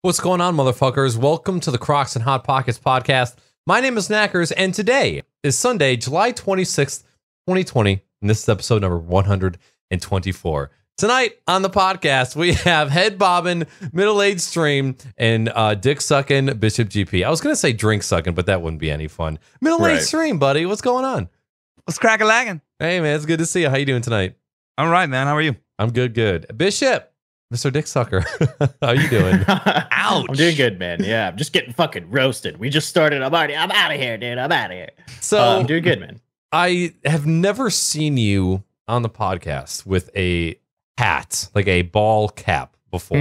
What's going on, motherfuckers? Welcome to the Crocs and Hot Pockets podcast. My name is Knackers, and today is Sunday, July 26th, 2020, and this is episode number 124. Tonight on the podcast, we have head bobbing, middle-aged stream, and dick sucking BishopGP. I was going to say drink sucking, but that wouldn't be any fun. Middle-aged stream, buddy. What's going on? What's crack-a-lagging? Hey, man. It's good to see you. How you doing tonight? All right, man. How are you? I'm good. Bishop. Mr. Dick Sucker, how you doing? Ouch. I'm doing good, man. Yeah, I'm just getting fucking roasted. We just started. I'm out of here, dude. I'm out of here. So I'm doing good, man. I have never seen you on the podcast with a hat, like a ball cap before.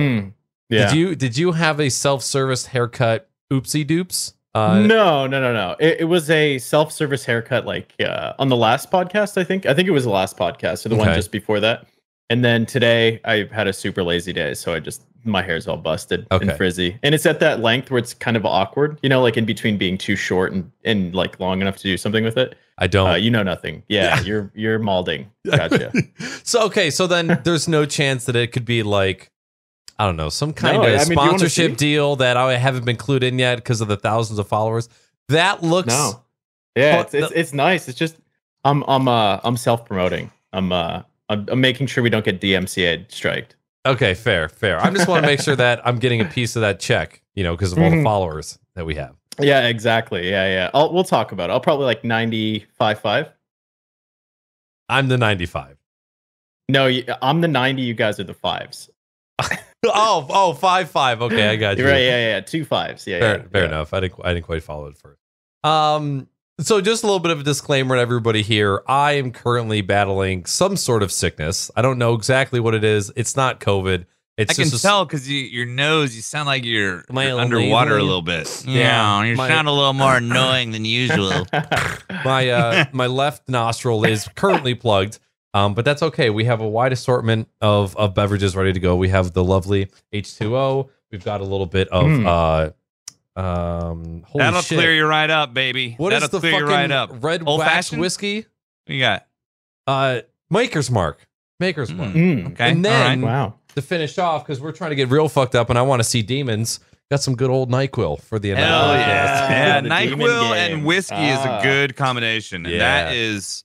Yeah. Did you have a self-service haircut? Oopsie doops. No. It was a self-service haircut, like on the last podcast. I think it was the last podcast, or the one just before that. And then today I had a super lazy day, so my hair's all busted and frizzy. And it's at that length where it's kind of awkward, like in between being too short and like long enough to do something with it. I don't. You know nothing. Yeah. You're malding. Gotcha. So then there's no chance that it could be like, I don't know, some kind of sponsorship deal that I haven't been clued in yet because of the thousands of followers. That looks Yeah, it's nice. It's just I'm self-promoting. I'm making sure we don't get DMCA striked. Okay, fair. I just want to make sure that I'm getting a piece of that check, because of all the followers that we have. Yeah, exactly. Yeah. We'll talk about it. I'll probably like 95.5. I'm the 95. No, I'm the 90. You guys are the 5s. oh, 5. Okay, I got you. Right. Yeah. 2 5s. Yeah. Fair enough. I didn't quite follow it first. So just a little bit of a disclaimer to everybody here. I am currently battling some sort of sickness. I don't know exactly what it is. It's not COVID. I can tell because your nose, you sound like you're underwater a little bit. Yeah, you sound a little more annoying than usual. My left nostril is currently plugged, but that's okay. We have a wide assortment of beverages ready to go. We have the lovely H2O. We've got a little bit of That'll clear you right up, baby. That'll clear you right up. Red wax whiskey? What you got? Maker's Mark. Okay. Okay. And then wow. To finish off, because we're trying to get real fucked up and I want to see demons, got some good old NyQuil for the end of the podcast. Yeah, NyQuil and whiskey is a good combination. And that is,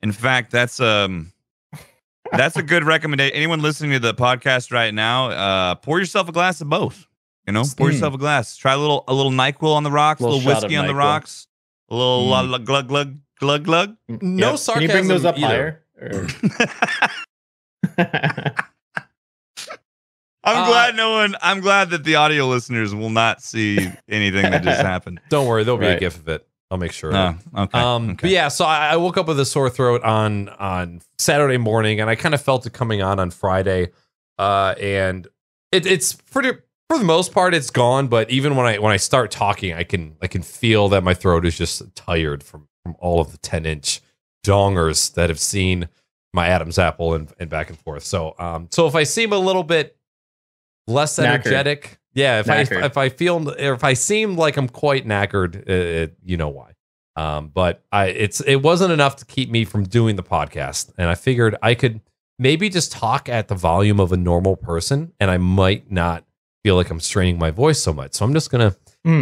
in fact, that's a good recommendation. Anyone listening to the podcast right now, pour yourself a glass of both. Pour yourself a glass. Try a little NyQuil on the rocks, a little whiskey on the rocks, a little glug glug. No sarcasm. Can you bring those up either. higher? I'm glad that the audio listeners will not see anything that just happened. Don't worry, there'll be a gif of it. I'll make sure. Okay. But yeah, so I woke up with a sore throat on Saturday morning, and I kind of felt it coming on Friday, and it's pretty. For the most part, it's gone. But even when I start talking, I can feel that my throat is just tired from all of the 10-inch dongers that have seen my Adam's apple and back and forth. So if I seem a little bit less energetic, if I seem like I'm quite knackered, you know why. But it wasn't enough to keep me from doing the podcast, and I figured I could maybe just talk at the volume of a normal person, and I might not feel like I'm straining my voice so much. So I'm just gonna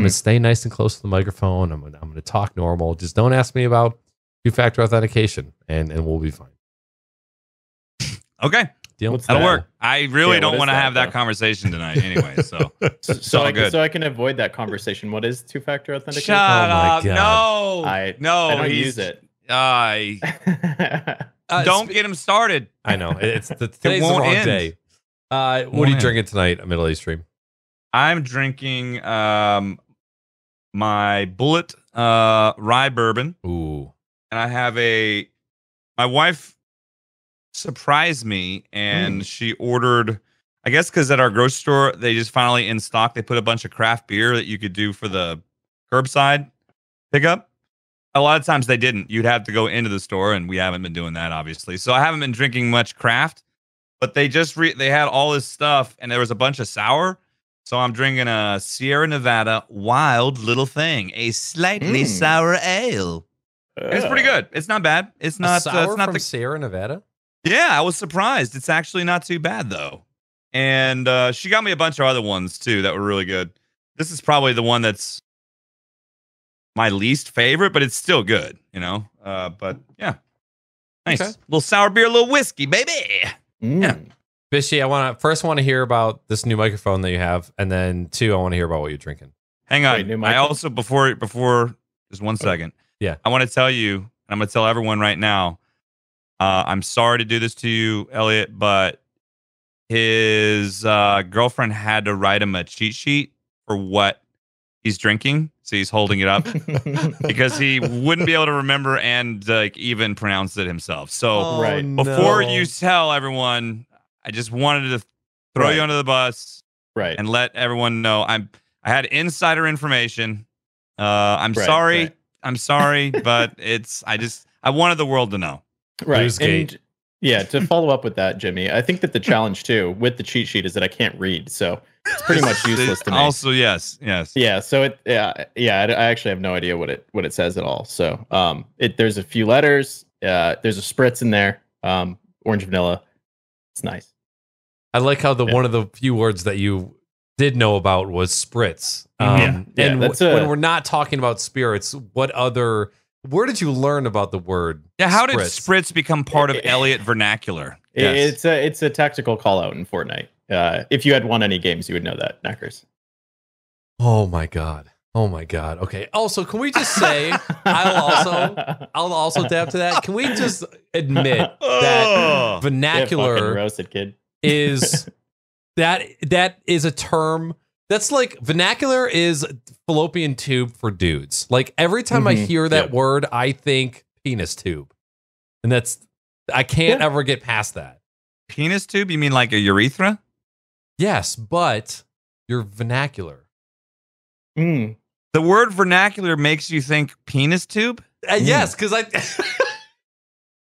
stay nice and close to the microphone. I'm gonna talk normal. Just don't ask me about two-factor authentication, and we'll be fine. Okay. That'll work. I really don't want to have that conversation tonight anyway. So I can avoid that conversation. What is two-factor authentication? Shut up. No. I don't use it. Don't get him started. I know. Today's the wrong day. What are you drinking tonight, middle-aged stream? I'm drinking my Bullet rye bourbon. Ooh. And I have my wife surprised me, and she ordered, I guess because at our grocery store, they just finally in stock, they put a bunch of craft beer that you could do for the curbside pickup. A lot of times they didn't. You'd have to go into the store, and we haven't been doing that, obviously. So I haven't been drinking much craft, but they just they had all this stuff, and there was a bunch of sour. So I'm drinking a Sierra Nevada Wild Little Thing, a slightly sour ale. It's pretty good. It's not bad. It's not sour it's not from Sierra Nevada. Yeah, I was surprised. It's actually not too bad though. And she got me a bunch of other ones too that were really good. This is probably the one that's my least favorite, but it's still good, you know. But yeah, nice. Okay. Little sour beer, a little whiskey, baby. Yeah. Bishy, I want to hear about this new microphone that you have, and then 2, I want to hear about what you're drinking. Hang on. Wait, new I mic? also before just 1 second. Yeah. I want to tell you, and I'm gonna tell everyone right now. I'm sorry to do this to you, Elliot, but his girlfriend had to write him a cheat sheet for what he's drinking. So he's holding it up because he wouldn't be able to remember and like even pronounce it himself. So Right. before you tell everyone, I just wanted to throw you under the bus, Right. and let everyone know I had insider information. I'm Right, sorry. right. I'm sorry, but I wanted the world to know. Right. Losegate. And yeah, to follow up with that, Jimmy, I think that the challenge too with the cheat sheet is that I can't read, so it's pretty much useless to me. Also, yes. Yeah, so I actually have no idea what it says at all. So there's a few letters, there's a spritz in there, orange vanilla. It's nice. I like how one of the few words that you did know about was spritz. Yeah, And that's when we're not talking about spirits, where did you learn about the word? Yeah, how did spritz? spritz become part of Elliot vernacular? It's a tactical call out in Fortnite. If you had won any games, you would know that, Knackers. Oh my god. Okay. Also, can we just say I'll also dab to that. Can we just admit that vernacular fucking roasted kid is that is a term that's like vernacular is fallopian tube for dudes. Like every time I hear that word, I think penis tube. And I can't ever get past that. Penis tube? You mean like a urethra? Yes, but you're vernacular. Mm. The word vernacular makes you think penis tube? Yes, because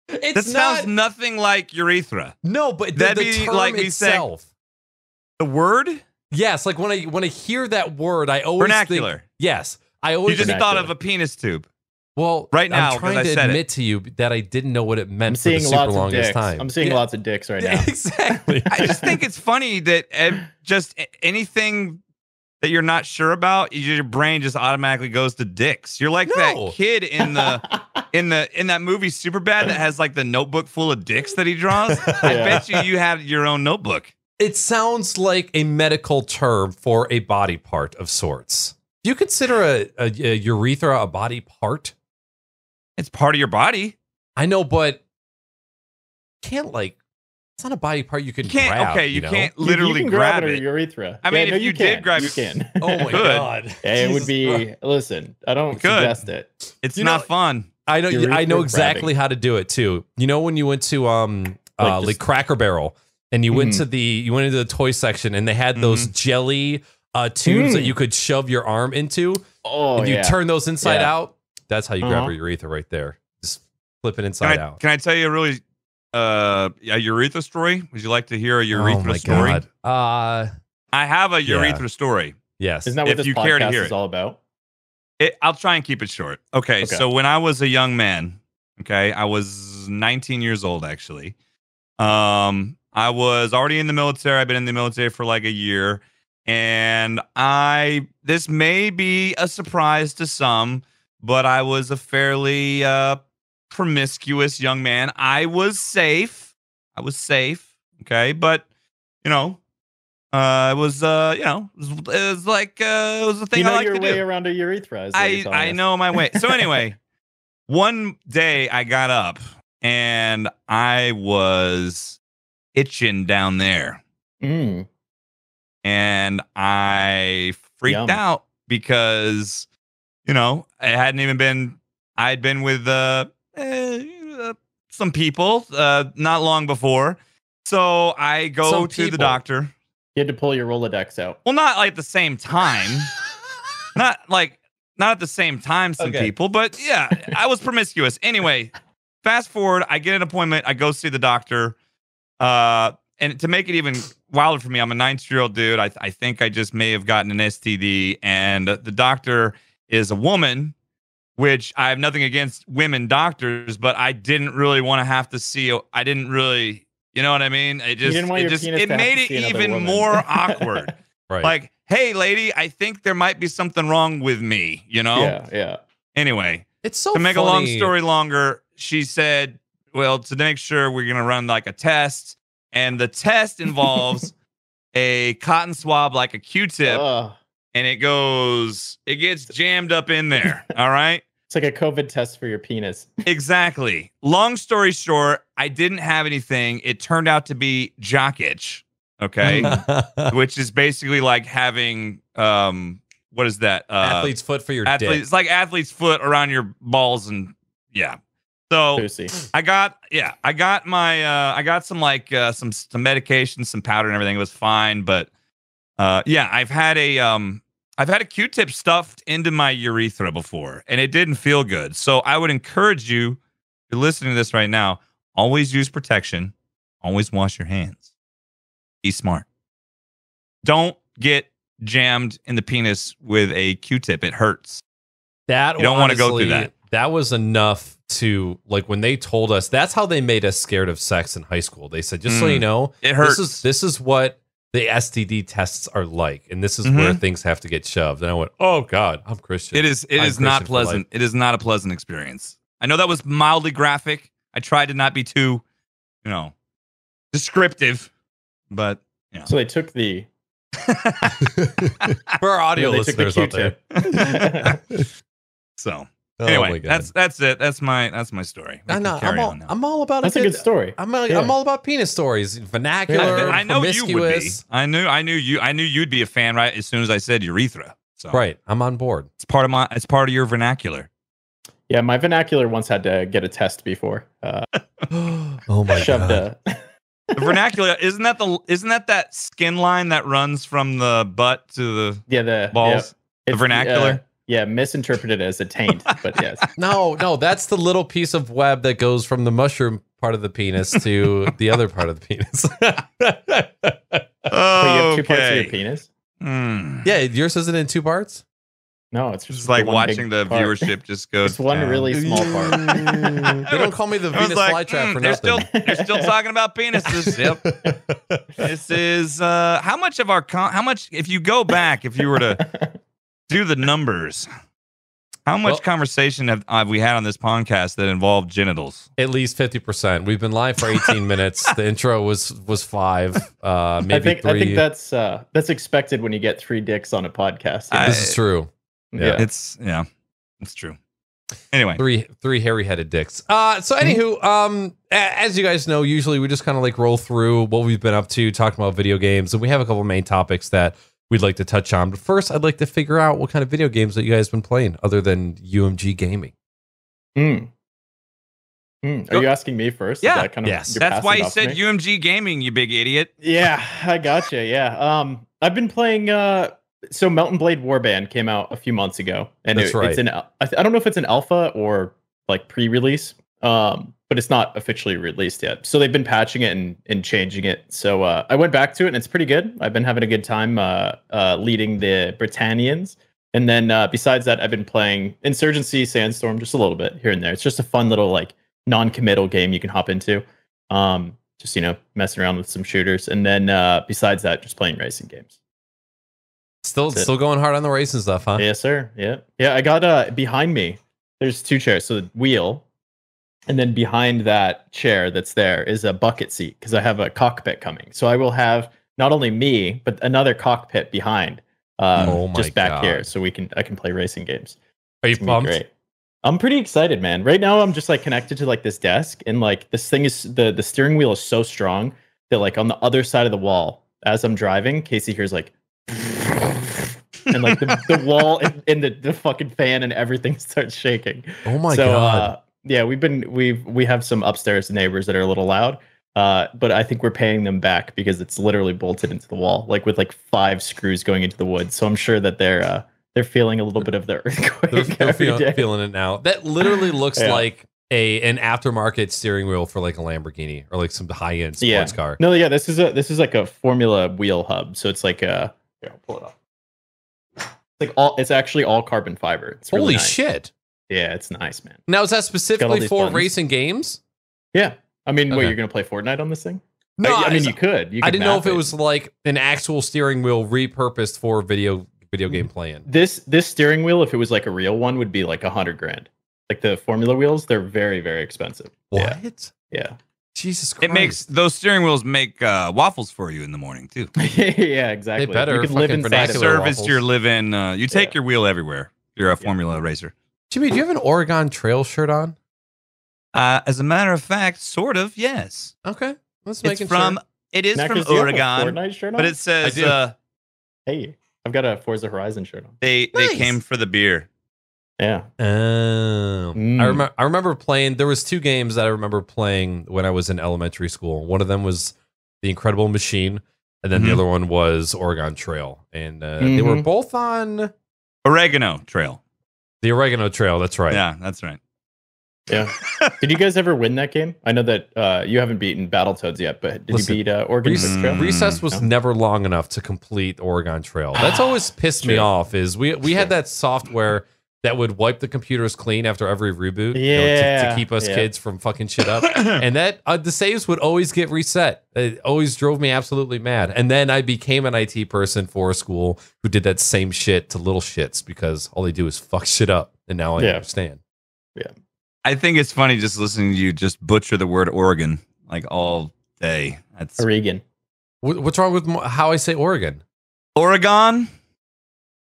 That sounds nothing like urethra. No, but That'd the be term like me saying- itself. The word? Yes, like when I hear that word, I always Vernacular. think, yes, I always You just Vernacular. thought of a penis tube. well right now, I'm trying 'cause I to said admit to you that I didn't know what it meant I'm for the seeing super lots of longest dicks. time. I'm seeing Yeah. lots of dicks right now. Yeah, exactly. I just think it's funny that just anything that you're not sure about, your brain just automatically goes to dicks. You're like No. that kid in that movie Superbad that has like the notebook full of dicks that he draws. I bet you had your own notebook. It sounds like a medical term for a body part of sorts. Do you consider a urethra a body part? It's part of your body. I know, but can't it's not a body part you can grab. Okay, you know? can't You literally can grab it or it. urethra. I mean, no, if you did can. grab you it- can. Oh my Good. god! It would Jesus be. Christ. Listen, I don't Good. suggest it. It's You not know- fun. I know. Urethra I know exactly grabbing. how to do it too. You know when you went to Like just- Cracker Barrel and you went Mhm. to you went into the toy section and they had those jelly tubes that you could shove your arm into Oh, and you yeah. turn those inside Yeah. out. That's how you grab Uh-huh. your urethra right there. Just flip it inside out. Can I tell you a really a urethra story? Would you like to hear a urethra oh my story? god! I have a Yeah. urethra story. Yes. Isn't that what If this you care to podcast hear is it. all about? I'll try and keep it short. Okay, so when I was a young man, I was 19 years old actually. I was already in the military. I've been in the military for like a year, and this may be a surprise to some, but I was a fairly promiscuous young man. I was safe. Okay, but it was it was like it was the thing You know I like your to way do. around a urethra. Is what you're telling I us. know my way. So anyway, one day I got up and I was itching down there, Mm. and I freaked Yum. out because I hadn't even been. I'd been with some people not long before, so I go Some to the people. doctor. You had to pull your Rolodex out. Well, not like at the same time. not at the same time, some Okay. people, but yeah, I was promiscuous. Anyway, fast forward, I get an appointment, I go see the doctor. And to make it even wilder for me, I'm a 19-year-old dude. I think I just may have gotten an STD, and the doctor is a woman, which I have nothing against women doctors, but I didn't really want to have to see. I didn't really You know what I mean? It just didn't want your penis it to have made to it see another even woman. more awkward. Right. Like, hey, lady, I think there might be something wrong with me. You know? Yeah. Anyway, It's so to make a funny. long story longer, she said, well, to make sure we're going to run like a test. And the test involves a cotton swab, like a Q-tip. And it gets jammed up in there. All right. It's like a COVID test for your penis. Exactly. Long story short, I didn't have anything. It turned out to be jock itch. Okay. Which is basically like having, what is that? Athlete's foot for your dick. It's like athlete's foot around your balls and yeah. So Pussy. I got some like some medication, some powder and everything. It was fine, but yeah, I've had a Q-tip stuffed into my urethra before, and it didn't feel good. So I would encourage you, if you're listening to this right now, always use protection. Always wash your hands. Be smart. Don't get jammed in the penis with a Q-tip. It hurts. You don't want to go through that. That was enough to, like, when they told us, that's how they made us scared of sex in high school. They said, just so you know, it hurts. This is what the STD tests are like, and this is where things have to get shoved. And I went, oh God, I'm Christian. It is not pleasant. It is not a pleasant experience. I know that was mildly graphic. I tried to not be too, descriptive, but So they took the for our audio they took the listeners out there. Q-tip. So Oh anyway, my God. that's it. That's my story. I'm all about That's a good story. I'm all about penis stories, vernacular. I know you would be. promiscuous. I knew you'd be a fan right as soon as I said urethra. So Right, I'm on board. it's part of your vernacular. Yeah, my vernacular once had to get a test before. Oh my Shoved God. The vernacular isn't that skin line that runs from the butt to the balls? The vernacular. Yeah, misinterpreted as a taint, but yes. No, that's the little piece of web that goes from the mushroom part of the penis to the other part of the penis. Oh, you have two parts of your penis? Yeah, yours isn't in two parts? No, it's just like one watching big the part. viewership just go. It's one really small part. They don't call me the Venus flytrap for nothing. They're still talking about penises. Yep. This is how much if you go back, if you were to do the numbers, how much conversation have we had on this podcast that involved genitals? At least 50%. We've been live for 18 minutes. The intro was 5, maybe 3. I think that's expected when you get 3 dicks on a podcast. This is true. Yeah. It's true. Anyway, three hairy-headed dicks. So anywho, as you guys know, usually we just kind of like roll through what we've been up to, talking about video games, and we have a couple main topics that we'd like to touch on. But first, I'd like to figure out what kind of video games that you guys have been playing other than UMG gaming. Are you asking me first? Yeah. Yes. That's why you said UMG gaming, you big idiot. Yeah, I gotcha. Yeah. I've been playing. So Mountain Blade Warband came out a few months ago, and That's right. it's I don't know if it's an alpha or like pre-release, but it's not officially released yet. So they've been patching it and changing it. So I went back to it, and it's pretty good. I've been having a good time leading the Britannians. And then besides that, I've been playing Insurgency Sandstorm just a little bit here and there. It's just a fun little like non-committal game you can hop into. Just messing around with some shooters. And then besides that, just playing racing games. Still going hard on the racing stuff, huh? Yes, sir. Yeah. I got behind me. There's 2 chairs, so the wheel, and then behind that chair that's there is a bucket seat because I have a cockpit coming. So I will have not only me but another cockpit behind, just back here, so I can play racing games. Are you pumped? Great. I'm pretty excited, man. Right now, I'm just like connected to like this desk, and like this thing is the steering wheel is so strong that like on the other side of the wall, as I'm driving, Casey hears like. And like the wall and the fucking fan and everything starts shaking. Oh my God. Yeah, we have some upstairs neighbors that are a little loud. But I think we're paying them back because it's literally bolted into the wall, like with like 5 screws going into the wood. So I'm sure that they're feeling a little bit of the earthquake. They're feeling it now. That literally looks like an aftermarket steering wheel for like a Lamborghini or like some high-end sports car. No, yeah, this is like a Formula wheel hub. So it's like here, I'll pull it up. It's actually all carbon fiber. It's really Holy nice. shit. Yeah, it's nice, man. Now, is that specifically for buttons. racing games? Yeah. I mean, Okay. you're going to play Fortnite on this thing? No, I mean, you could. I didn't know if it was like an actual steering wheel repurposed for video game playing. This steering wheel, if it was like a real one, would be like $100,000. Like the Formula wheels, they're very, very expensive. What? Yeah. Jesus Christ. It makes those steering wheels make waffles for you in the morning too. Yeah, exactly. They better you can live fucking inside of vernacular it. Service waffles. your living. You take your wheel everywhere. You're a Formula racer. Jimmy, do you have an Oregon Trail shirt on? As a matter of fact, sort of, yes. Okay. Let's It's make from sure. it is Mac, from do you have a Oregon, Fortnite shirt on? but it says I do. Hey, I've got a Forza Horizon shirt on. they Nice. came for the beer. Yeah. I remember playing. There was 2 games that I remember playing when I was in elementary school. One of them was The Incredible Machine, and then the other one was Oregon Trail. And they were both on Oregano Trail. the Oregano Trail. That's right. Yeah, that's right. Yeah. Did you guys ever win that game? I know that you haven't beaten Battletoads yet, but did Listen, you beat Oregon Trail? Recess was never long enough to complete Oregon Trail. That's always pissed me off. Is we had that software that would wipe the computers clean after every reboot, to keep us kids from fucking shit up, and that the saves would always get reset. It always drove me absolutely mad. And then I became an IT person for a school who did that same shit to little shits because all they do is fuck shit up. And now I understand. Yeah. I think it's funny just listening to you just butcher the word Oregon like all day. That's Oregon. What's wrong with how I say Oregon? Oregon.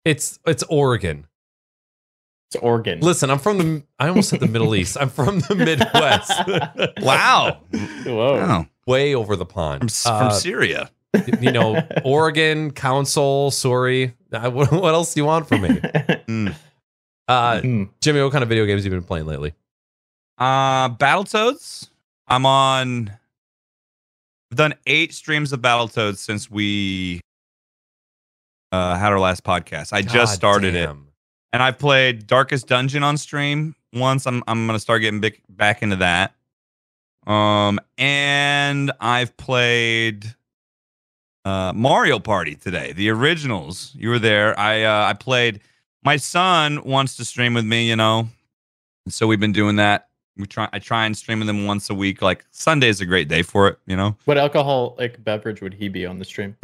It's Oregon. It's Oregon. Listen, I almost said the Middle East. I'm from the Midwest. Wow. Whoa. Wow. Way over the pond. From Syria. You know, Oregon, Council, Surrey. What else do you want from me? Jimmy, what kind of video games have you been playing lately? Battletoads. I've done 8 streams of Battletoads since we had our last podcast. I just started it. And I've played Darkest Dungeon on stream once. I'm gonna start getting back into that. And I've played Mario Party today, the originals. You were there. I played. My son wants to stream with me, and so we've been doing that. I try and stream with him once a week. Like Sunday is a great day for it, What alcoholic beverage would he be on the stream?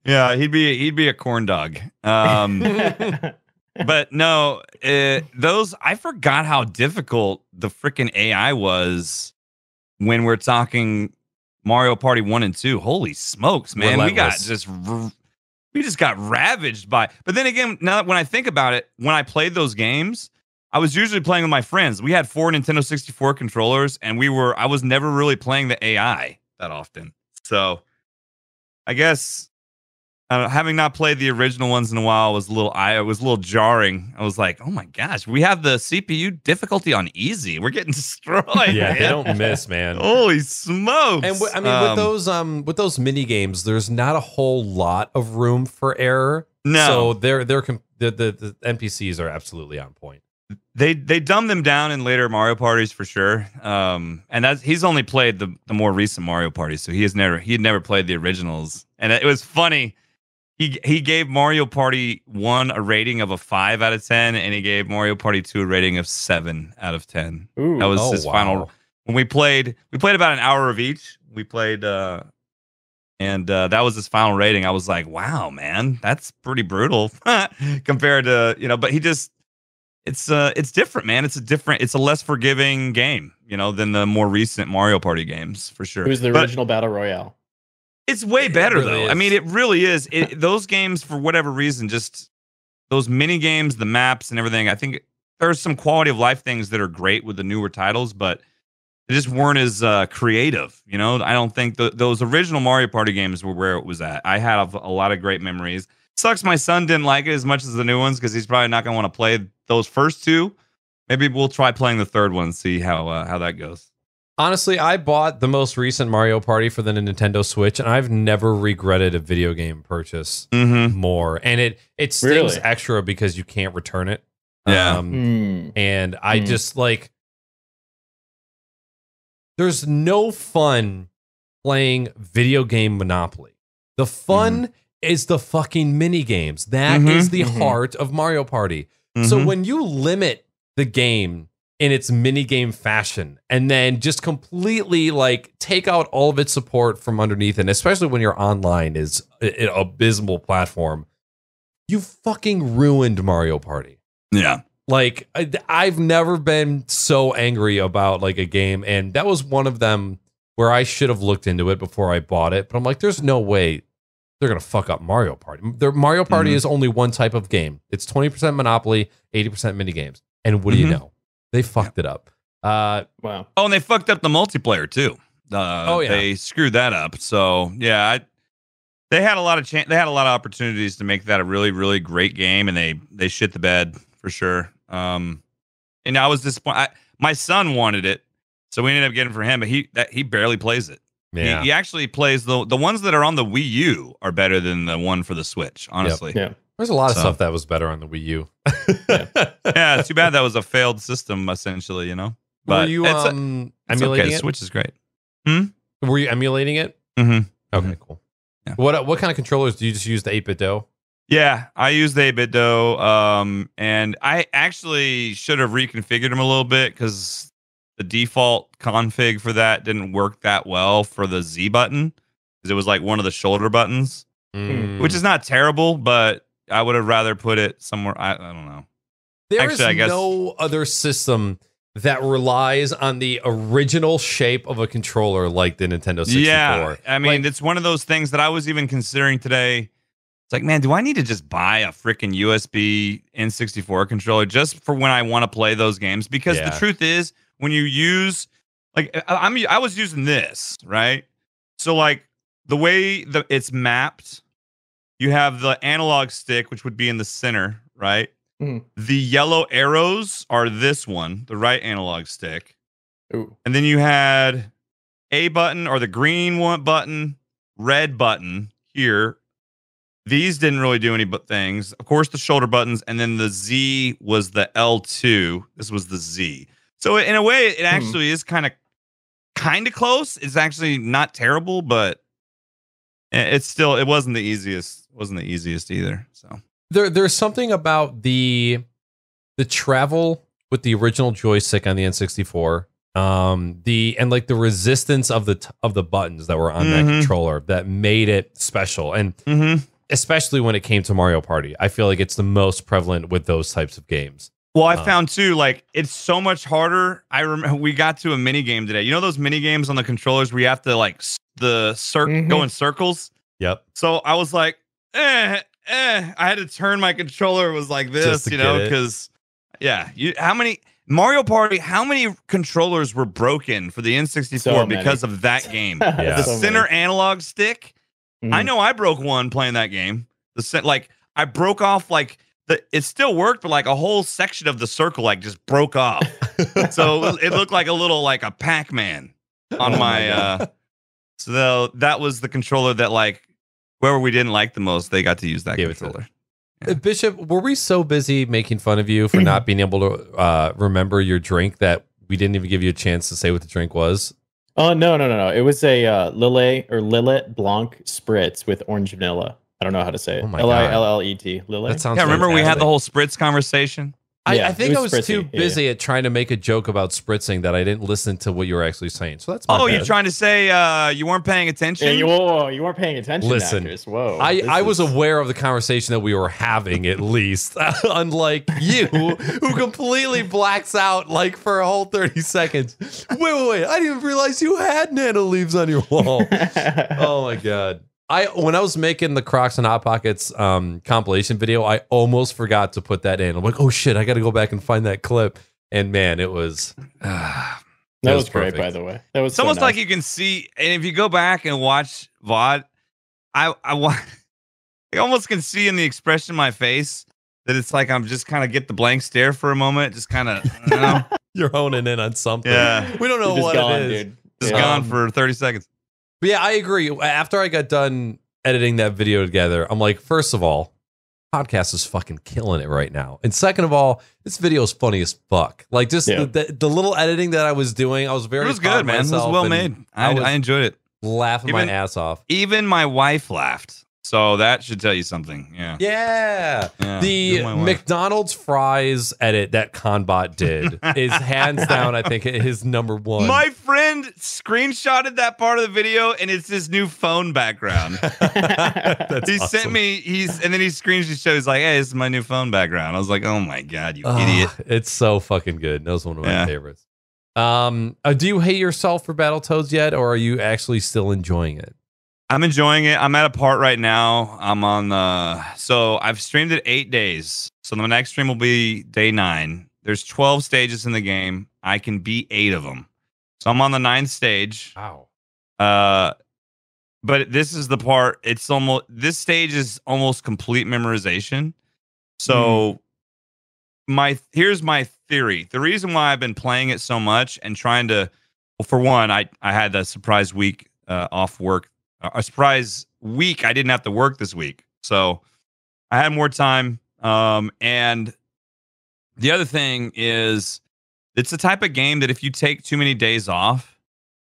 Yeah, he'd be a corn dog. But no, I forgot how difficult the freaking AI was when we're talking Mario Party 1 and 2. Holy smokes, man. Relentless. We just got ravaged by. But then again, now when I think about it, when I played those games, I was usually playing with my friends. We had 4 Nintendo 64 controllers, and I was never really playing the AI that often. So I guess having not played the original ones in a while was a little jarring. I was like, oh my gosh, we have the CPU difficulty on easy. We're getting destroyed. Yeah, man. they don't miss, man. Holy smokes! And with those mini games, there's not a whole lot of room for error. No, so the NPCs are absolutely on point. They dumbed them down in later Mario parties for sure. And he's only played the more recent Mario parties, so he had never played the originals. And it was funny. He gave Mario Party 1 a rating of a 5 out of 10, and he gave Mario Party 2 a rating of 7 out of 10. Ooh. That was his final. When we played about an hour of each. We played, and that was his final rating. I was like, wow, man, that's pretty brutal compared to, but he just, it's different, man. It's a less forgiving game, than the more recent Mario Party games for sure. It was the original Battle Royale. It's way better though. Is. I mean, it really is. Those games, for whatever reason, just those mini games, the maps, and everything. I think there's some quality of life things that are great with the newer titles, but they just weren't as creative. I don't think those original Mario Party games were where it was at. I have a lot of great memories. Sucks my son didn't like it as much as the new ones because he's probably not gonna want to play those first 2. Maybe we'll try playing the third one and see how that goes. Honestly, I bought the most recent Mario Party for the Nintendo Switch, and I've never regretted a video game purchase more. And it stings extra because you can't return it. Yeah. And I just there's no fun playing video game Monopoly. The fun is the fucking mini games. That is the heart of Mario Party. So when you limit the game in its minigame fashion and then just completely like take out all of its support from underneath, and especially when you're online is an abysmal platform, you fucking ruined Mario Party. Yeah. Like I've never been so angry about like a game, and that was one of them where I should have looked into it before I bought it, but I'm like, there's no way they're gonna fuck up Mario Party. Mario Party is only one type of game. It's 20% Monopoly, 80% minigames. And what do you know? They fucked it up. Wow. Oh, and they fucked up the multiplayer too. They screwed that up. So yeah, they had a lot of they had a lot of opportunities to make that a really, really great game, and they shit the bed for sure. And I was disappointed. My son wanted it, so we ended up getting it for him, but he barely plays it. Yeah. He actually plays the ones that are on the Wii U are better than the one for the Switch, honestly. Yep. Yeah. There's a lot of stuff that was better on the Wii U. Yeah, too bad that was a failed system, essentially, you know? But were you emulating okay. it? Switch is great. Were you emulating it? Mm-hmm. Okay, cool. Yeah. What kind of controllers do you just use? The 8-bit Do? Yeah, I use the 8-bit Do, and I actually should have reconfigured them a little bit because the default config for that didn't work that well for the Z button, because it was like one of the shoulder buttons, which is not terrible, but I would have rather put it somewhere. I don't know. There is no other system that relies on the original shape of a controller like the Nintendo 64. Yeah, I mean, it's one of those things that I was even considering today. It's like, man, do I need to just buy a freaking USB N64 controller just for when I want to play those games? Because the truth is, when you use, like, I was using this, right? So, like, the way it's mapped, you have the analog stick, which would be in the center, right? The yellow arrows are this one, the right analog stick. Ooh. And then you had A button, or the green one button, red button here. These didn't really do any but things. Of course, the shoulder buttons, and then the Z was the L2. This was the Z. So in a way, it actually is kind of close. It's actually not terrible, but it wasn't the easiest. Wasn't the easiest either. So there's something about the travel with the original joystick on the N64, and like the resistance of the buttons that were on that controller that made it special, and especially when it came to Mario Party, I feel like it's the most prevalent with those types of games. Well, I found too, like, it's so much harder. I remember we got to a mini game today. You know those mini games on the controllers where you have to like go in circles? Yep. So I was like, I had to turn my controller. It was like this, you know, because how many controllers were broken for the N64 because of that game? The center analog stick. I know I broke one playing that game. I broke off it still worked, but like a whole section of the circle like just broke off. So it looked like a Pac-Man on my. So that was the controller that, like, whoever we didn't like the most, they got to use that controller. Bishop, were we so busy making fun of you for not being able to remember your drink that we didn't even give you a chance to say what the drink was? Oh, no. It was a Lillet Blanc Spritz with orange vanilla. I don't know how to say it. Oh my God. Lillet. Lillet. That sounds remember we had the whole spritz conversation? I think I was too busy at trying to make a joke about spritzing that I didn't listen to what you were actually saying. So that's my bad. You're trying to say you weren't paying attention? Yeah, you weren't paying attention. Listen, actors. Whoa. I was aware of the conversation that we were having, at least. Unlike you, who completely blacks out like for a whole 30 seconds. Wait. I didn't even realize you had nano leaves on your wall. Oh my God. When I was making the Crocs and Hot Pockets compilation video, I almost forgot to put that in. I'm like, oh shit, I got to go back and find that clip. And man, it was that was great, by the way. That was almost like you can see, and if you go back and watch VOD, I almost can see in the expression of my face that it's like I'm just kind of get the blank stare for a moment, just kind of, you know. You're honing in on something. Yeah, we don't know what it is. Dude. Just gone for 30 seconds. But yeah, I agree. After I got done editing that video together, I'm like, first of all, podcast is fucking killing it right now. And second of all, this video is funny as fuck. Like, just the little editing that I was doing, I was very It was good, man. It was well made. I enjoyed it. Laughing my ass off. Even my wife laughed. So that should tell you something. Yeah. Yeah. The McDonald's fries edit that Conbot did is hands down, I think, his number one. My friend screenshotted that part of the video, and it's his new phone background. He awesome. Sent me, and then he shows like, hey, this is my new phone background. I was like, oh my God, you idiot. It's so fucking good. That was one of my favorites. Do you hate yourself for Battletoads yet, or are you actually still enjoying it? I'm enjoying it. I'm at a part right now. I'm on so I've streamed it 8 days. So the next stream will be day 9. There's 12 stages in the game. I can beat 8 of them. So I'm on the 9th stage. Wow. But this is the part. This stage is almost complete memorization. So here's my theory. The reason why I've been playing it so much and trying to, well, for one, I had a surprise week off work. A surprise week. I didn't have to work this week, so I had more time. And the other thing is, it's the type of game that if you take too many days off,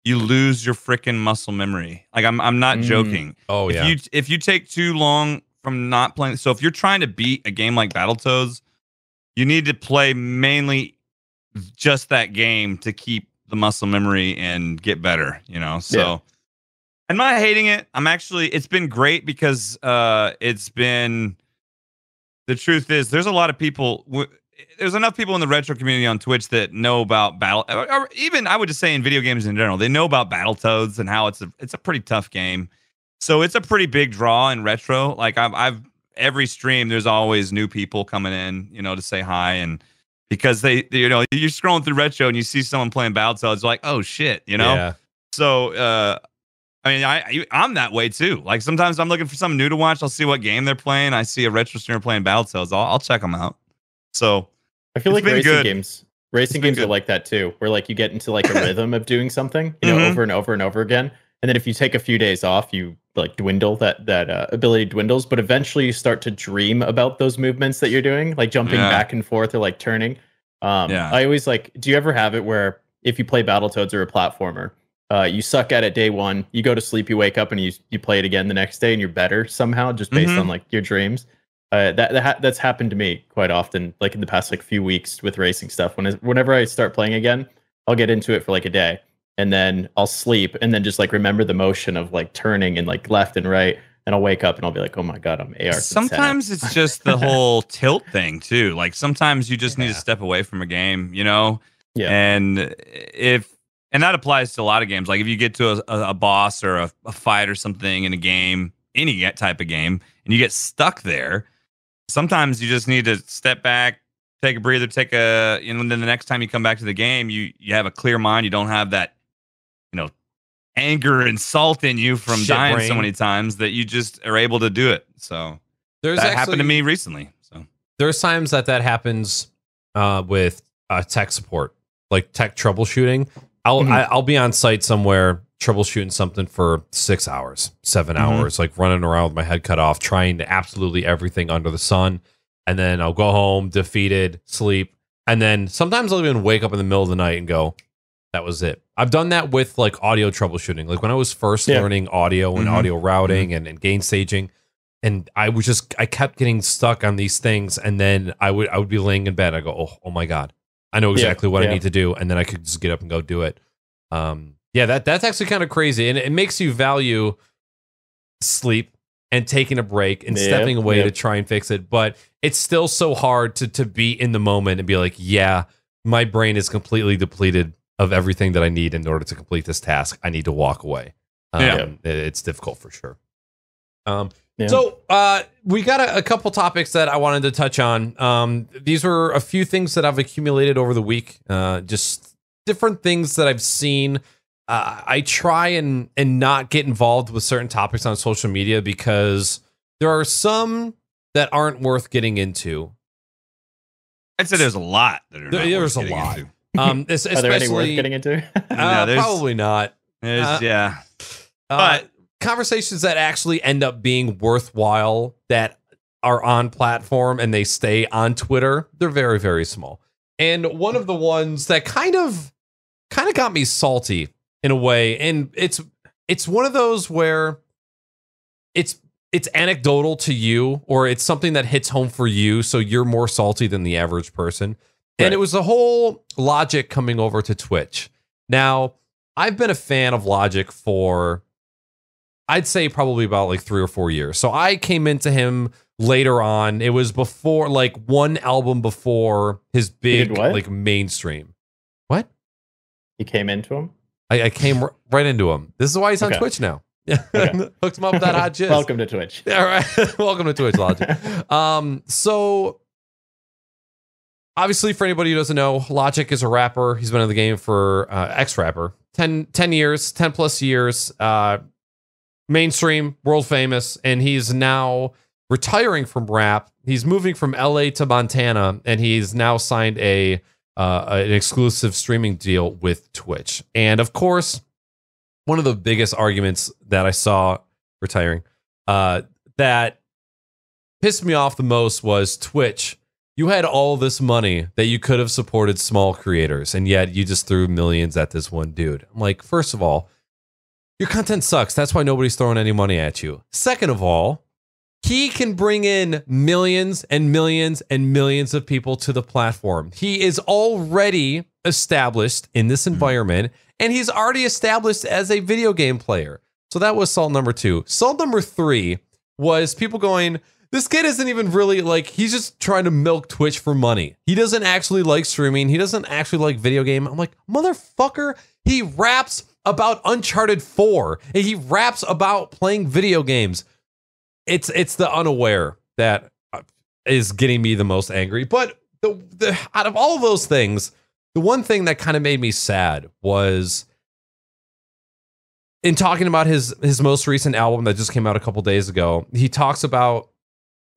you lose your freaking muscle memory. Like I'm not joking. Oh yeah. If you take too long from not playing, so if you're trying to beat a game like Battletoads, you need to play mainly just that game to keep the muscle memory and get better. So. Yeah. I'm not hating it. It's been great because the truth is there's a lot of people, there's enough people in the retro community on Twitch that know about or even I would just say in video games in general, they know about Battletoads and how it's a pretty tough game. So it's a pretty big draw in retro. Like I've every stream, there's always new people coming in, to say hi. And because you're scrolling through retro and you see someone playing Battletoads, like, oh shit, Yeah. So, I mean, I'm that way too. Like sometimes I'm looking for something new to watch. I'll see what game they're playing. I see a retro streamer playing Battletoads. I'll check them out. So I feel like racing games are like that too, where like you get into like a rhythm of doing something, over and over and over again. And then if you take a few days off, you like dwindle that ability dwindles. But eventually you start to dream about those movements that you're doing, like jumping back and forth or like turning. I always do you ever have it where if you play Battletoads or a platformer, you suck at it day 1, you go to sleep, you wake up and you play it again the next day and you're better somehow just based on like your dreams. That's happened to me quite often, like in the past like few weeks with racing stuff. Whenever I start playing again, I'll get into it for like a day and then I'll sleep and then just like remember the motion of like turning and like left and right. And I'll wake up and I'll be like, oh my God, I'm AR. Sometimes it's just the whole tilt thing too. Like sometimes you just need to step away from a game, Yeah. And that applies to a lot of games. Like if you get to a boss or a fight or something in a game, any type of game, and you get stuck there, sometimes you just need to step back, take a breather, and then the next time you come back to the game, you have a clear mind. You don't have that, anger and salt in you from dying so many times that you just are able to do it. So that happened to me recently. So there's times that happens with tech support, like tech troubleshooting. I'll be on site somewhere troubleshooting something for 6 hours, 7 hours, like running around with my head cut off, trying absolutely everything under the sun. And then I'll go home, defeated, sleep. And then sometimes I'll even wake up in the middle of the night and go, that was it. I've done that with like audio troubleshooting. Like when I was first learning audio and audio routing and gain staging. And I kept getting stuck on these things. And then I would be laying in bed. I go, oh my God. I know exactly what I need to do, and then I could just get up and go do it. That's actually kind of crazy, and it makes you value sleep and taking a break and stepping away to try and fix it. But it's still so hard to be in the moment and be like, yeah, my brain is completely depleted of everything that I need in order to complete this task. I need to walk away. It's difficult for sure. So we got a couple topics that I wanted to touch on. These were a few things that I've accumulated over the week, just different things that I've seen. I try and not get involved with certain topics on social media because there are some that aren't worth getting into. I'd say there's a lot that are there's a lot. Especially, are there any worth getting into? Probably not. But conversations that actually end up being worthwhile that are on platform and they stay on Twitter, they're very, very small. And one of the ones that kind of got me salty in a way, and it's one of those where it's it's anecdotal to you, or it's something that hits home for you, so you're more salty than the average person. Right. And it was the whole Logic coming over to Twitch. Now, I've been a fan of Logic for, I'd say probably about like 3 or 4 years. So I came into him later on. It was before, like, one album before his big like mainstream. What? You came into him? I came right into him. This is why he's on Twitch now. Okay. Hooked him up with that hot jizz. Welcome to Twitch. All right. Welcome to Twitch, Logic. So obviously, for anybody who doesn't know, Logic is a rapper. He's been in the game for ex-rapper. 10 years, 10 plus years, mainstream, world famous, and he's now retiring from rap. He's moving from LA to Montana, and he's now signed an exclusive streaming deal with Twitch. And of course, one of the biggest arguments that I saw retiring that pissed me off the most was Twitch. You had all this money that you could have supported small creators, and yet you just threw millions at this one dude. I'm like, first of all, your content sucks. That's why nobody's throwing any money at you. Second of all, he can bring in millions and millions and millions of people to the platform. He is already established in this environment, and he's already established as a video game player. So that was salt number 2. Salt number 3 was people going, this kid isn't even really like, he's just trying to milk Twitch for money. He doesn't actually like streaming. He doesn't actually like video game. I'm like, motherfucker, he raps about Uncharted 4. And he raps about playing video games. It's the unaware that is getting me the most angry. But the out of all of those things, the one thing that kind of made me sad was in talking about his most recent album that just came out a couple days ago. He talks about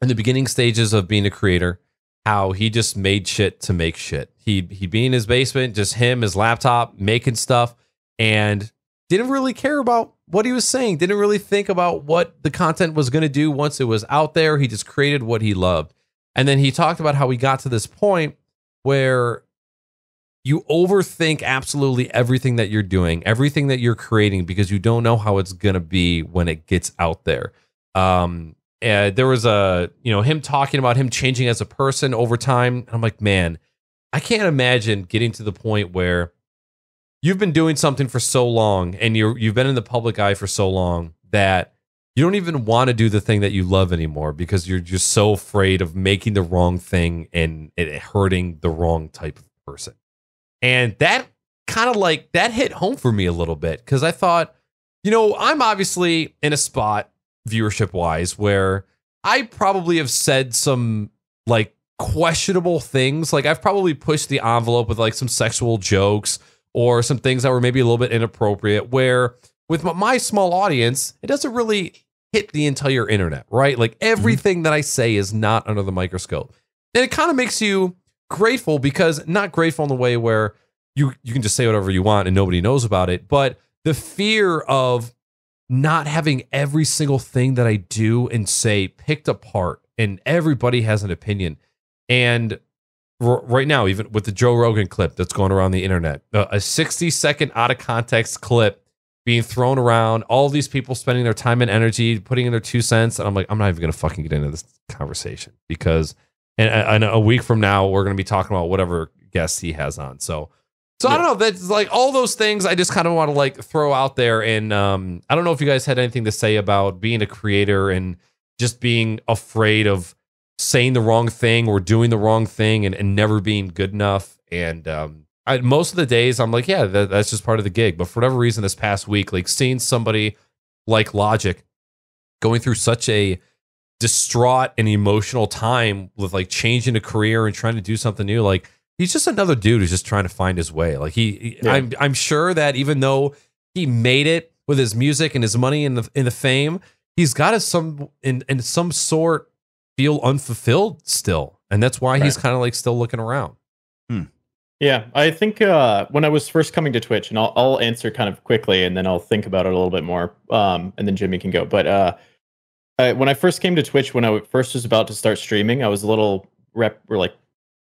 in the beginning stages of being a creator, how he just made shit to make shit. He'd be in his basement, just him, his laptop, making stuff, and didn't really care about what he was saying, didn't really think about what the content was going to do once it was out there. He just created what he loved. And then he talked about how he got to this point where you overthink absolutely everything that you're doing, everything that you're creating, because you don't know how it's going to be when it gets out there. There was him talking about him changing as a person over time. I'm like, man, I can't imagine getting to the point where you've been doing something for so long and you've been in the public eye for so long that you don't even want to do the thing that you love anymore because you're just so afraid of making the wrong thing and it hurting the wrong type of person. And that kind of like, that hit home for me a little bit because I thought, I'm obviously in a spot viewership wise where I probably have said some like questionable things. Like I've probably pushed the envelope with like some sexual jokes or some things that were maybe a little bit inappropriate, where with my small audience, it doesn't really hit the entire internet, right? Like everything that I say is not under the microscope. And it kind of makes you grateful, because not grateful in the way where you can just say whatever you want and nobody knows about it, but the fear of not having every single thing that I do and say picked apart and everybody has an opinion. And right now, even with the Joe Rogan clip that's going around the internet, a 60-second out of context clip being thrown around, all these people spending their time and energy, putting in their 2 cents. And I'm like, I'm not even going to fucking get into this conversation because and a week from now, we're going to be talking about whatever guest he has on. So I don't know. That's like all those things I just kind of want to like throw out there. And I don't know if you guys had anything to say about being a creator and just being afraid of saying the wrong thing or doing the wrong thing and never being good enough. And most of the days I'm like, yeah, that's just part of the gig. But for whatever reason, this past week, like seeing somebody like Logic going through such a distraught and emotional time with like changing a career and trying to do something new, like he's just another dude who's just trying to find his way. Like I'm sure that even though he made it with his music and his money and the fame, he's got to in some sort feel unfulfilled still, and that's why he's kind of like still looking around. Yeah, I think when I was first coming to Twitch, and I'll answer kind of quickly, and then I'll think about it a little bit more, and then Jimmy can go. But when I first came to Twitch, when I first was about to start streaming, I was a little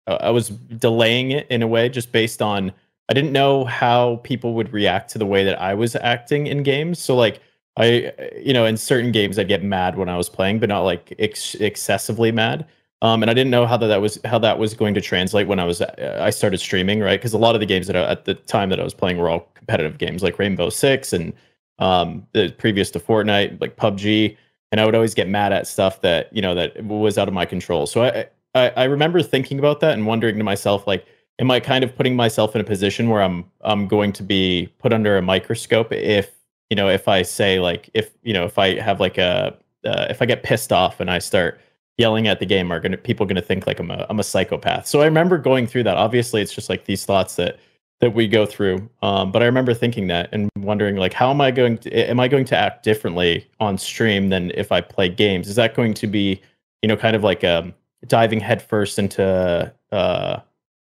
I was delaying it in a way, just based on I didn't know how people would react to the way that I was acting in games. So like in certain games I'd get mad when I was playing, but not like excessively mad. And I didn't know how that was going to translate when I started streaming, right? Because a lot of the games at the time that I was playing were all competitive games, like Rainbow Six and the previous to Fortnite, like PUBG. And I would always get mad at stuff that that was out of my control. So I remember thinking about that and wondering to myself, like, am I kind of putting myself in a position where I'm going to be put under a microscope if I say, like, if I have like if I get pissed off and I start yelling at the game, are people gonna think like I'm a psychopath? So I remember going through that. Obviously, it's just like these thoughts that we go through. But I remember thinking that and wondering, like, how am I going to act differently on stream than if I play games? Is that going to be, kind of like diving headfirst into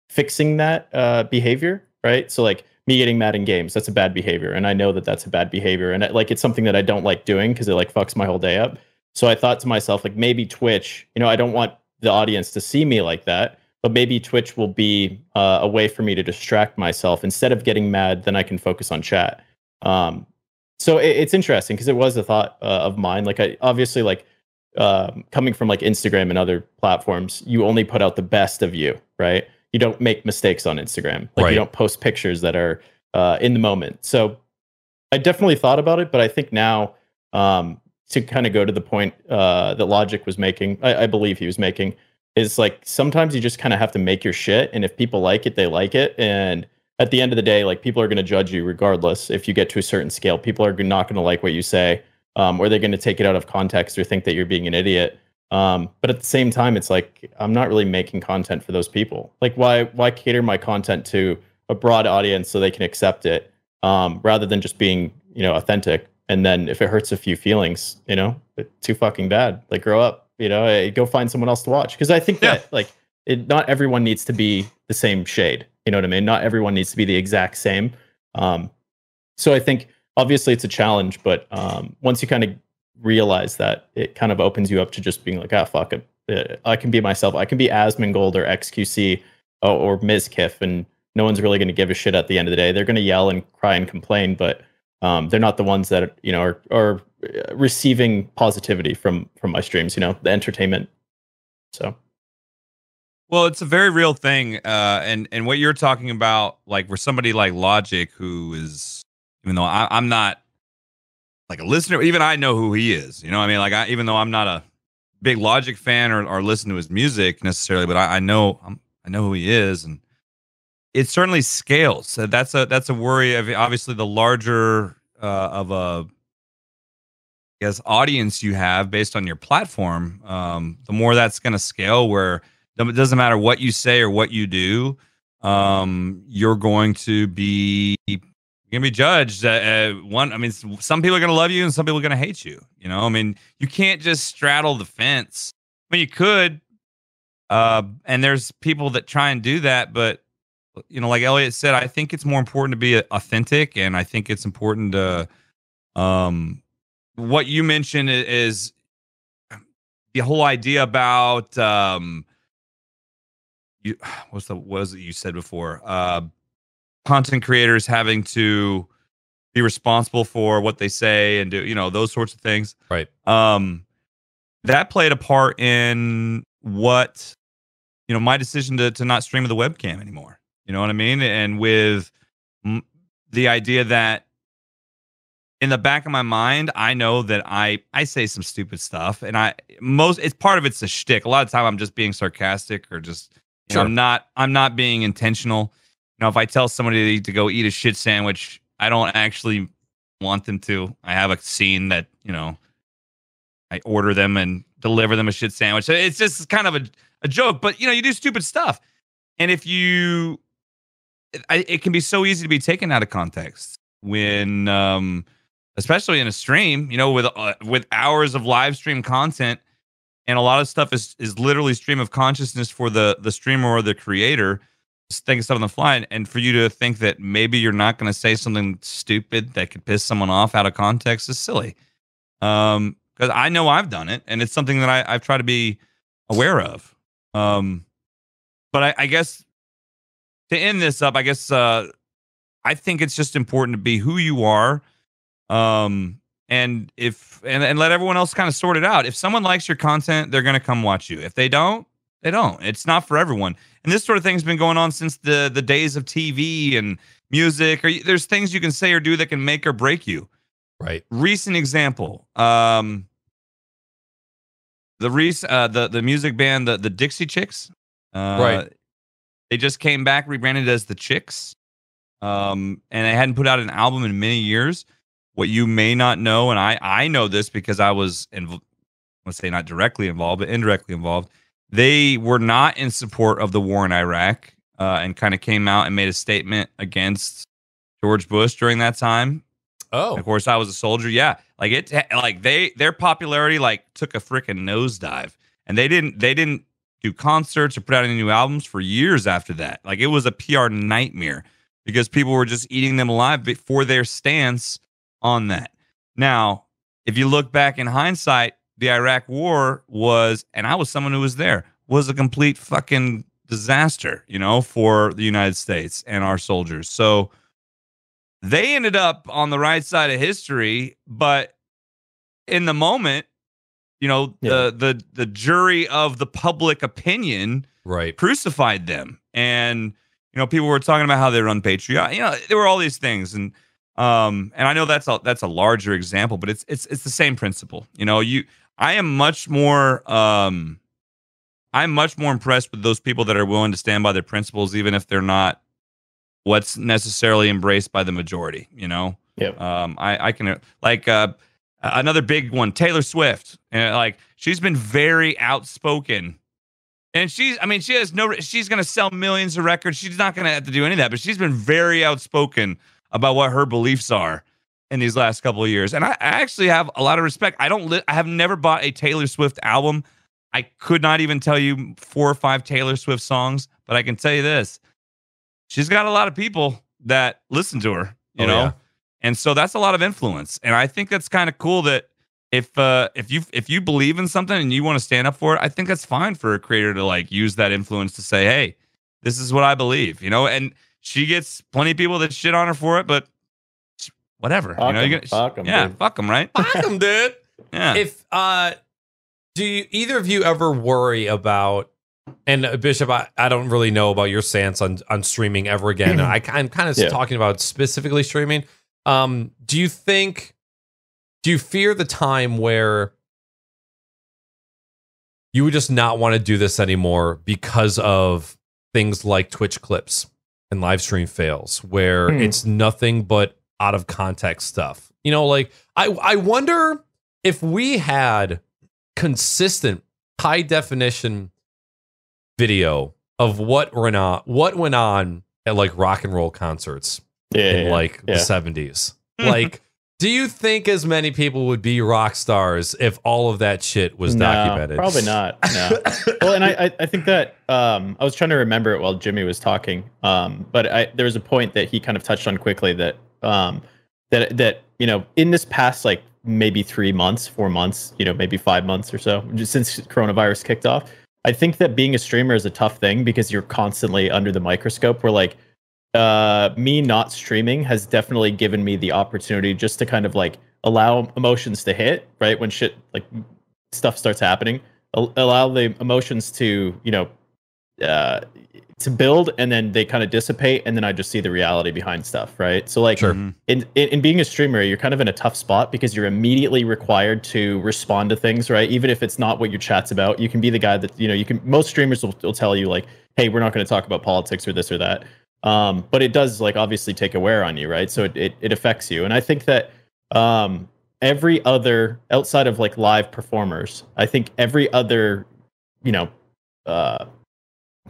fixing that behavior, right? So like me getting mad in games, that's a bad behavior, and I know that that's a bad behavior, and it's something that I don't like doing because it like fucks my whole day up. So I thought to myself, like, maybe Twitch, I don't want the audience to see me like that, but maybe Twitch will be a way for me to distract myself. Instead of getting mad, then I can focus on chat. So it's interesting because it was a thought of mine. Like, I obviously, like, coming from like Instagram and other platforms, you only put out the best of you, right? You don't make mistakes on Instagram. Like, you don't post pictures that are in the moment. So I definitely thought about it, but I think now, to kind of go to the point that Logic was making, I believe he was making, is like sometimes you just kind of have to make your shit, and if people like it, they like it. And at the end of the day, like, people are going to judge you regardless. If you get to a certain scale, people are not going to like what you say, or they're going to take it out of context or think that you're being an idiot. But at the same time, it's like, I'm not really making content for those people. Like, why cater my content to a broad audience so they can accept it, rather than just being, authentic? And then if it hurts a few feelings, it's too fucking bad. Like, grow up, go find someone else to watch. Because I think that, like, not everyone needs to be the same shade. You know what I mean? Not everyone needs to be the exact same. So I think obviously it's a challenge, but once you kind of realize that, it kind of opens you up to just being like, ah, fuck it. I can be myself. I can be Asmongold or XQC or Mizkif, and no one's really going to give a shit at the end of the day. They're going to yell and cry and complain, but they're not the ones that are receiving positivity from my streams. The entertainment. So, well, it's a very real thing, and what you're talking about, like, for somebody like Logic, who is, even though I'm not like a listener, even I know who he is. I mean, like, even though I'm not a big Logic fan or listen to his music necessarily, but I know who he is, and it certainly scales. So that's a worry of, obviously, the larger of a, I guess, audience you have based on your platform. The more that's going to scale, where it doesn't matter what you say or what you do, you're going to be judged. I mean, some people are going to love you and some people are going to hate you. I mean, you can't just straddle the fence. I mean, you could, and there's people that try and do that, but like Elliot said, I think it's more important to be authentic, and I think it's important to, what you mentioned is the whole idea about, what was it you said before? Content creators having to be responsible for what they say and do, those sorts of things. Right. That played a part in what, my decision to not stream with the webcam anymore. You know what I mean? And with the idea that in the back of my mind, I know that I say some stupid stuff, and it's part of it's a shtick. A lot of time I'm just being sarcastic, or just, Sure. I'm not being intentional. If I tell somebody to go eat a shit sandwich, I don't actually want them to. I have a scene that, I order them and deliver them a shit sandwich. So it's just kind of a joke, but you do stupid stuff. And if it can be so easy to be taken out of context when, especially in a stream, with hours of live stream content, and a lot of stuff is literally stream of consciousness for the streamer or the creator, just thinking stuff on the fly, and for you to think that maybe you're not going to say something stupid that could piss someone off out of context is silly. Because I know I've done it, and it's something that I've tried to be aware of. But I guess to end this up, I think it's just important to be who you are, and and let everyone else kind of sort it out. If someone likes your content, they're going to come watch you. If they don't, they don't. It's not for everyone. And this sort of thing's been going on since the days of TV and music. Or there's things you can say or do that can make or break you. Right. Recent example. The music band, the Dixie Chicks. Right. They just came back, rebranded as the Chicks. And they hadn't put out an album in many years. What you may not know, and I know this because I was, let's say not directly involved, but indirectly involved. They were not in support of the war in Iraq, and kind of came out and made a statement against George Bush during that time. Oh, and of course, I was a soldier. Yeah, their popularity took a freaking nosedive, and they didn't do concerts or put out any new albums for years after that. Like, it was a PR nightmare because people were just eating them alive for their stance on that. Now, if you look back in hindsight, the Iraq war was, and I was someone who was there, was a complete fucking disaster, for the United States and our soldiers. So they ended up on the right side of history, but in the moment, the jury of the public opinion crucified them. And, people were talking about how they were unpatriotic. There were all these things. And I know that's a larger example, but it's the same principle. I'm much more impressed with those people that are willing to stand by their principles, even if they're not what's necessarily embraced by the majority. Yeah. I can another big one, Taylor Swift, and she's been very outspoken, and she's going to sell millions of records. She's not going to have to do any of that, but she's been very outspoken about what her beliefs are in these last couple of years. And I actually have a lot of respect. I have never bought a Taylor Swift album. I could not even tell you 4 or 5 Taylor Swift songs, but I can tell you this. She's got a lot of people that listen to her, you know? Yeah. And so that's a lot of influence. And I think that's kind of cool that if you believe in something and you want to stand up for it, I think that's fine for a creator to use that influence to say, hey, this is what I believe, and she gets plenty of people that shit on her for it, but whatever. Fuck them, yeah, dude. Fuck them, right? Fuck them, dude. Yeah. If do you, either of you ever worry about? And Bishop, I don't really know about your stance on streaming ever again. I'm kind of talking about specifically streaming. Do you fear the time where you would just not want to do this anymore because of things like Twitch clips and live stream fails, where it's nothing but out of context stuff? I wonder if we had consistent high definition video of what went on at rock and roll concerts in the 70s. Do you think as many people would be rock stars if all of that shit was documented? Probably not. No. Well, and I think that I was trying to remember it while Jimmy was talking, but there was a point that he kind of touched on quickly that in this past maybe 3 months, 4 months, maybe 5 months or so, just since coronavirus kicked off, I think that being a streamer is a tough thing because you're constantly under the microscope. Where me not streaming has definitely given me the opportunity just to kind of allow emotions to hit, right? When shit stuff starts happening, allow the emotions to to build, and then they kind of dissipate, and then I just see the reality behind stuff, right? So sure. in being a streamer, you're kind of in a tough spot because you're immediately required to respond to things, right? Even if it's not what your chat's about, you can be the guy that most streamers will tell you hey, we're not going to talk about politics or this or that. But it does obviously take a wear on you, right? So it affects you. And I think that every other, outside of live performers, I think every other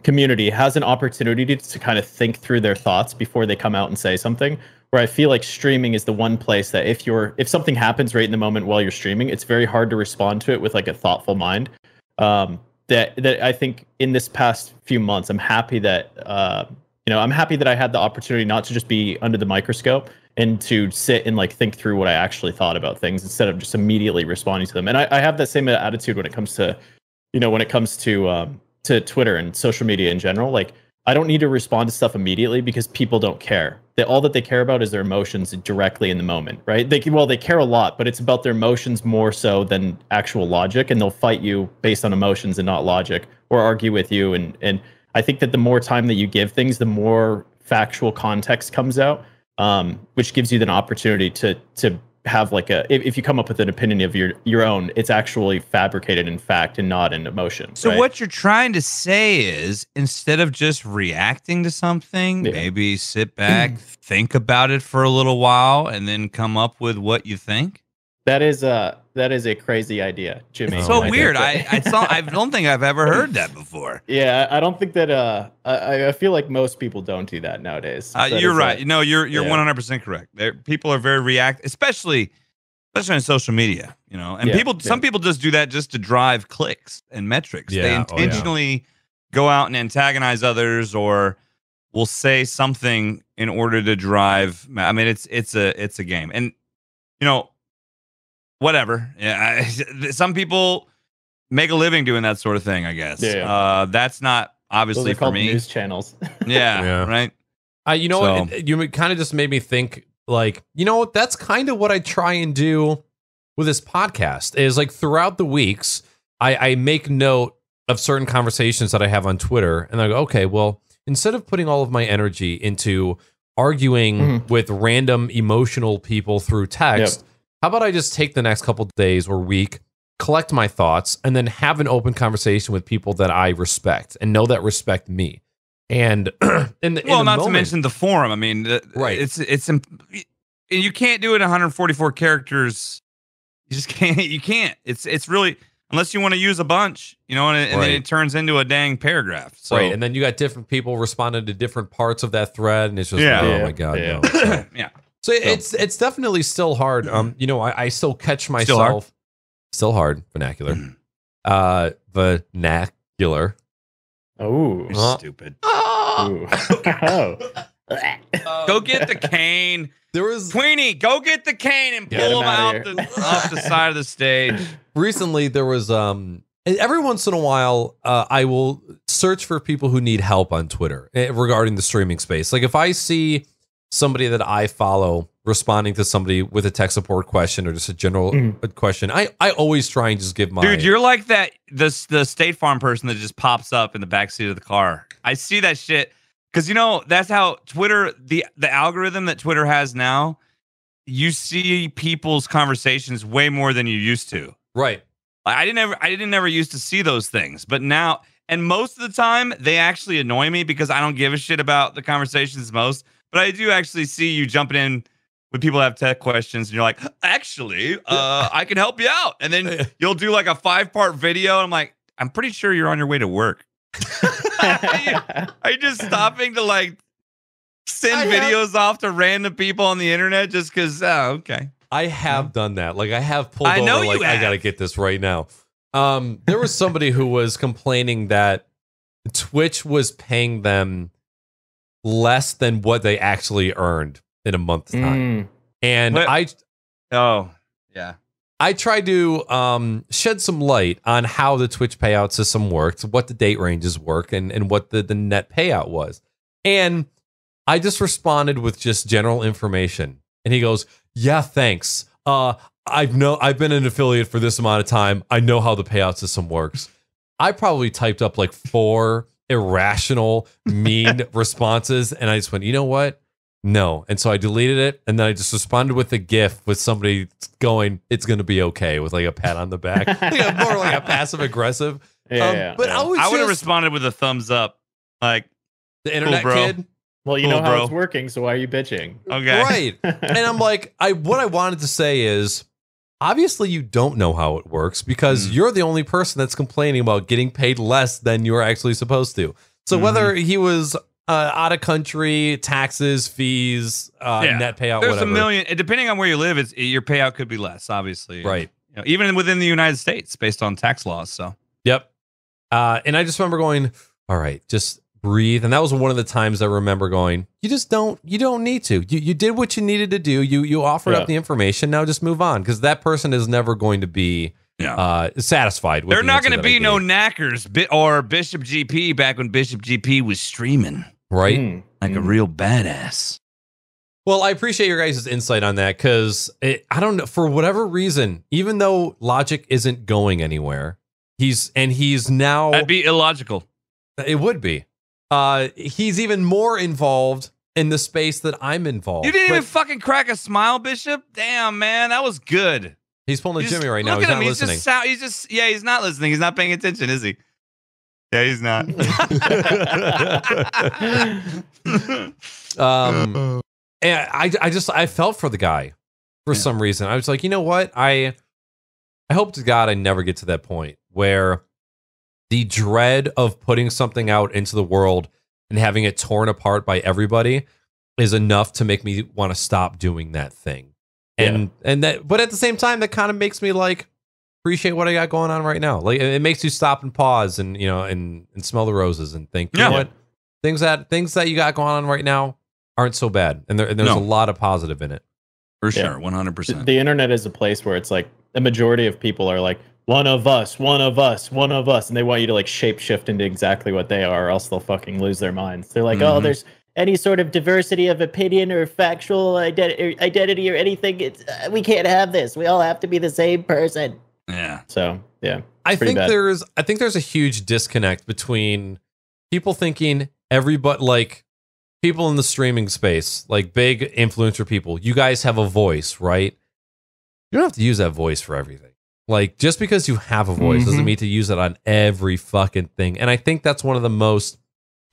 community has an opportunity to kind of think through their thoughts before they come out and say something, where I feel like streaming is the one place that if something happens right in the moment while you're streaming, it's very hard to respond to it with a thoughtful mind. That I think in this past few months, I'm happy that I'm happy that I had the opportunity not to just be under the microscope and to sit and think through what I actually thought about things instead of just immediately responding to them. And I have that same attitude when it comes to to Twitter and social media in general. I don't need to respond to stuff immediately because people don't care. all that they care about is their emotions directly in the moment, right? They care a lot, but it's about their emotions more so than actual logic, and they'll fight you based on emotions and not logic, or argue with you. And I think that the more time that you give things, the more factual context comes out, which gives you an opportunity to have like if you come up with an opinion of your own, it's actually fabricated in fact and not in emotion. So right? what you're trying to say is, instead of just reacting to something, maybe sit back, think about it for a little while, and then come up with what you think. That is a crazy idea, Jimmy. It's so weird. I don't think I've ever heard that before. Yeah, I don't think that. I feel like most people don't do that nowadays. You're right. You're 100% correct. People are very especially on social media. And some people just do that just to drive clicks and metrics. Yeah. They intentionally go out and antagonize others, or will say something in order to drive. I mean, it's a game, and whatever. Yeah, some people make a living doing that sort of thing, I guess. Yeah. That's not obviously for me. News channels. Yeah, right. What? You kind of just made me think, like, that's kind of what I try and do with this podcast. Is like throughout the weeks, I make note of certain conversations that I have on Twitter, and I go, okay, well, instead of putting all of my energy into arguing with random emotional people through text. How about I just take the next couple days or week, collect my thoughts, and then have an open conversation with people that I respect and know that respect me. And not to mention the forum. I mean, right? You can't do it in 144 characters. You just can't. You can't. It's really, unless you want to use a bunch, and then it turns into a dang paragraph. So. Right, and then you got different people responding to different parts of that thread, and it's just oh my god, no. Yeah. So it's definitely still hard. I still catch myself. Still hard. Vernacular. Vernacular. Oh, you're stupid. Oh. Go get the cane. There was Queenie. Go get the cane and pull him off the side of the stage. Recently, there was every once in a while, I will search for people who need help on Twitter regarding the streaming space. Like if I see somebody that I follow responding to somebody with a tech support question or just a general question, I always try and just give my... Dude, you're like the State Farm person that just pops up in the backseat of the car. I see that shit because, that's how Twitter, the algorithm that Twitter has now, you see people's conversations way more than you used to. Right. I didn't never used to see those things, but now, and most of the time, they actually annoy me because I don't give a shit about the conversations most. But I do actually see you jumping in when people have tech questions, and you're like, actually, I can help you out. And then you'll do like a 5-part video. And I'm like, I'm pretty sure you're on your way to work. Are you just stopping to like send videos off to random people on the internet just because? Oh, okay. I have done that. Like I have pulled over. Like I got to get this right now. There was somebody who was complaining that Twitch was paying them less than what they actually earned in a month's time. And I tried to shed some light on how the Twitch payout system works, what the date ranges work, and what the net payout was. And I just responded with just general information. And he goes, yeah, thanks. I've been an affiliate for this amount of time. I know how the payout system works. I probably typed up like 4 irrational, mean responses, and I just went, you know what? No. And so I deleted it, and then I just responded with a GIF with somebody going, it's going to be okay, with like a pat on the back. More like a passive aggressive. But I would have responded with a thumbs up. Like, the internet kid. Well, you know how it's working, so why are you bitching? Okay. Right. And I'm like, what I wanted to say is, obviously you don't know how it works because you're the only person that's complaining about getting paid less than you're actually supposed to. So whether he was out of country, taxes, fees, net payout, there's whatever. A million, depending on where you live, your payout could be less, obviously. Right. Even within the United States, based on tax laws. So. Yep. And I just remember going, all right, just breathe. And that was one of the times I remember going, you don't need to. You did what you needed to do. You offered up the information. Now just move on, because that person is never going to be satisfied with They're not going to be no knackers or BishopGP back when BishopGP was streaming. Right. Like a real badass. Well, I appreciate your guys' insight on that because I don't know, for whatever reason, even though Logic isn't going anywhere, he's now. That'd be illogical. It would be. He's even more involved in the space that I'm involved. You didn't even fucking crack a smile, Bishop. Damn, man, that was good. He's pulling a Jimmy right now. He's not listening. He's not listening. He's not paying attention, is he? Yeah, he's not. And I felt for the guy for some reason. I was like, you know what? I hope to God I never get to that point where the dread of putting something out into the world and having it torn apart by everybody is enough to make me want to stop doing that thing. And that, but at the same time, that kind of makes me like appreciate what I got going on right now. Like it makes you stop and pause and and smell the roses and think, you know what? Things that you got going on right now aren't so bad, and there's a lot of positive in it. For sure, 100%. The internet is a place where it's like the majority of people are like, one of us, and they want you to like shape shift into exactly what they are, or else they'll fucking lose their minds. They're like, oh, there's any sort of diversity of opinion or factual identity or anything. It's we can't have this. We all have to be the same person. Yeah. So yeah, I think there's a huge disconnect between people thinking everybody, like people in the streaming space, like big influencer people, you guys have a voice, right? You don't have to use that voice for everything. Like just because you have a voice doesn't mean to use it on every fucking thing. And I think that's one of the most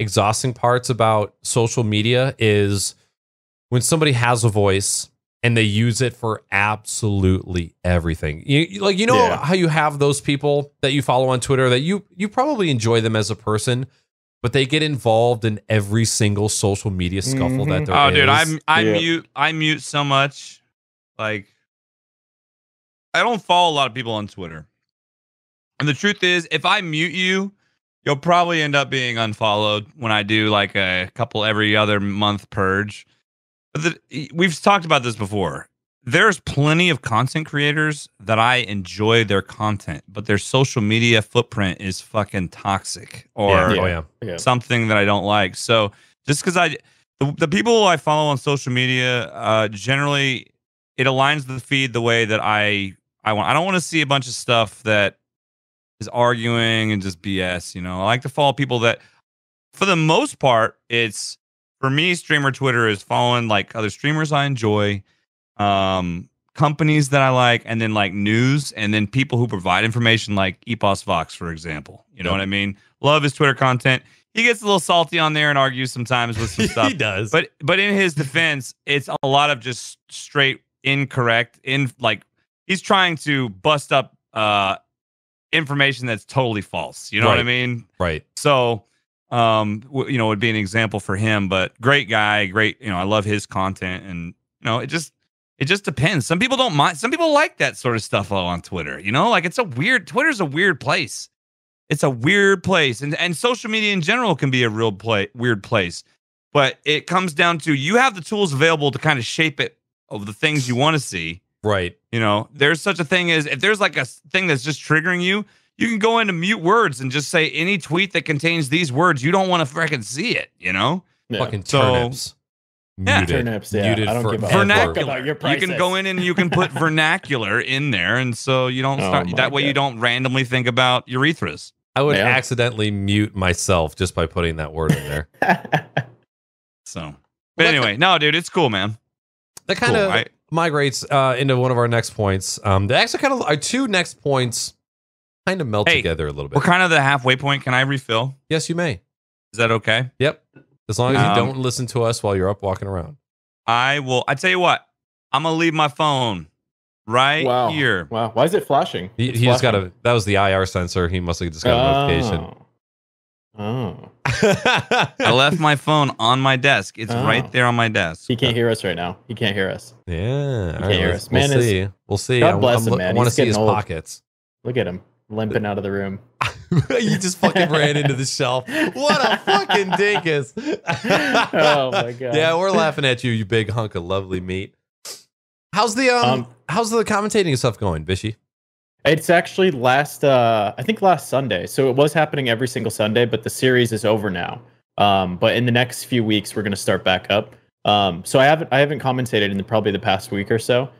exhausting parts about social media is when somebody has a voice and they use it for absolutely everything. You know how you have those people that you follow on Twitter that you probably enjoy them as a person, but they get involved in every single social media scuffle that there is. Oh, dude, I mute so much. Like, I don't follow a lot of people on Twitter. And the truth is, if I mute you, you'll probably end up being unfollowed when I do like a couple every other month purge. But we've talked about this before. There's plenty of content creators that I enjoy their content, but their social media footprint is fucking toxic or something that I don't like. So just because the people I follow on social media, generally it aligns the feed the way that I want. I don't want to see a bunch of stuff that is arguing and just BS. I like to follow people that, for the most part, it's for me. Streamer Twitter is following like other streamers I enjoy, companies that I like, and then like news, and then people who provide information like Epos Vox, for example. You know what I mean? Love his Twitter content. He gets a little salty on there and argues sometimes with some stuff. He does. But in his defense, it's a lot of just straight incorrect. He's trying to bust up information that's totally false. You know what I mean? Right. So, would be an example for him. But great guy, great. I love his content, and it just depends. Some people don't mind. Some people like that sort of stuff on Twitter. Like Twitter's a weird place. It's a weird place, and social media in general can be a real weird place. But it comes down to you have the tools available to kind of shape it of the things you want to see. Right. There's such a thing as if there's like a thing that's just triggering you, you can go into mute words and just say any tweet that contains these words. You don't want to freaking see it, Fucking turnips. Muted. Turnips, yeah. Muted I don't give a vernacular. Your you can go in and you can put vernacular in there, and so you don't start that way. You don't randomly think about urethras. I would accidentally mute myself just by putting that word in there. So, but anyway, no, dude, it's cool, man. That kind of migrates into one of our next points. They actually kind of our two next points kind of melt together a little bit. We're kind of the halfway point. Can I refill? Yes, you may. Is that okay? Yep. As long as you don't listen to us while you're up walking around. I will. I tell you what. I'm gonna leave my phone right here. Wow. Why is it flashing? He just got that was the IR sensor. He must have just got a notification. Oh. I left my phone on my desk. It's right there on my desk. He can't hear us right now. He can't hear us. Yeah. He can't hear us. Man, we'll see. God bless him, man. I want to see his pockets. Look at him limping out of the room. You just fucking ran into the shelf. What a fucking dinkus. Oh my god. Yeah, we're laughing at you, you big hunk of lovely meat. How's the commentating stuff going, Bishy? It's actually last Sunday. So it was happening every single Sunday, but the series is over now. But in the next few weeks, we're going to start back up. So I haven't commentated in probably the past week or so.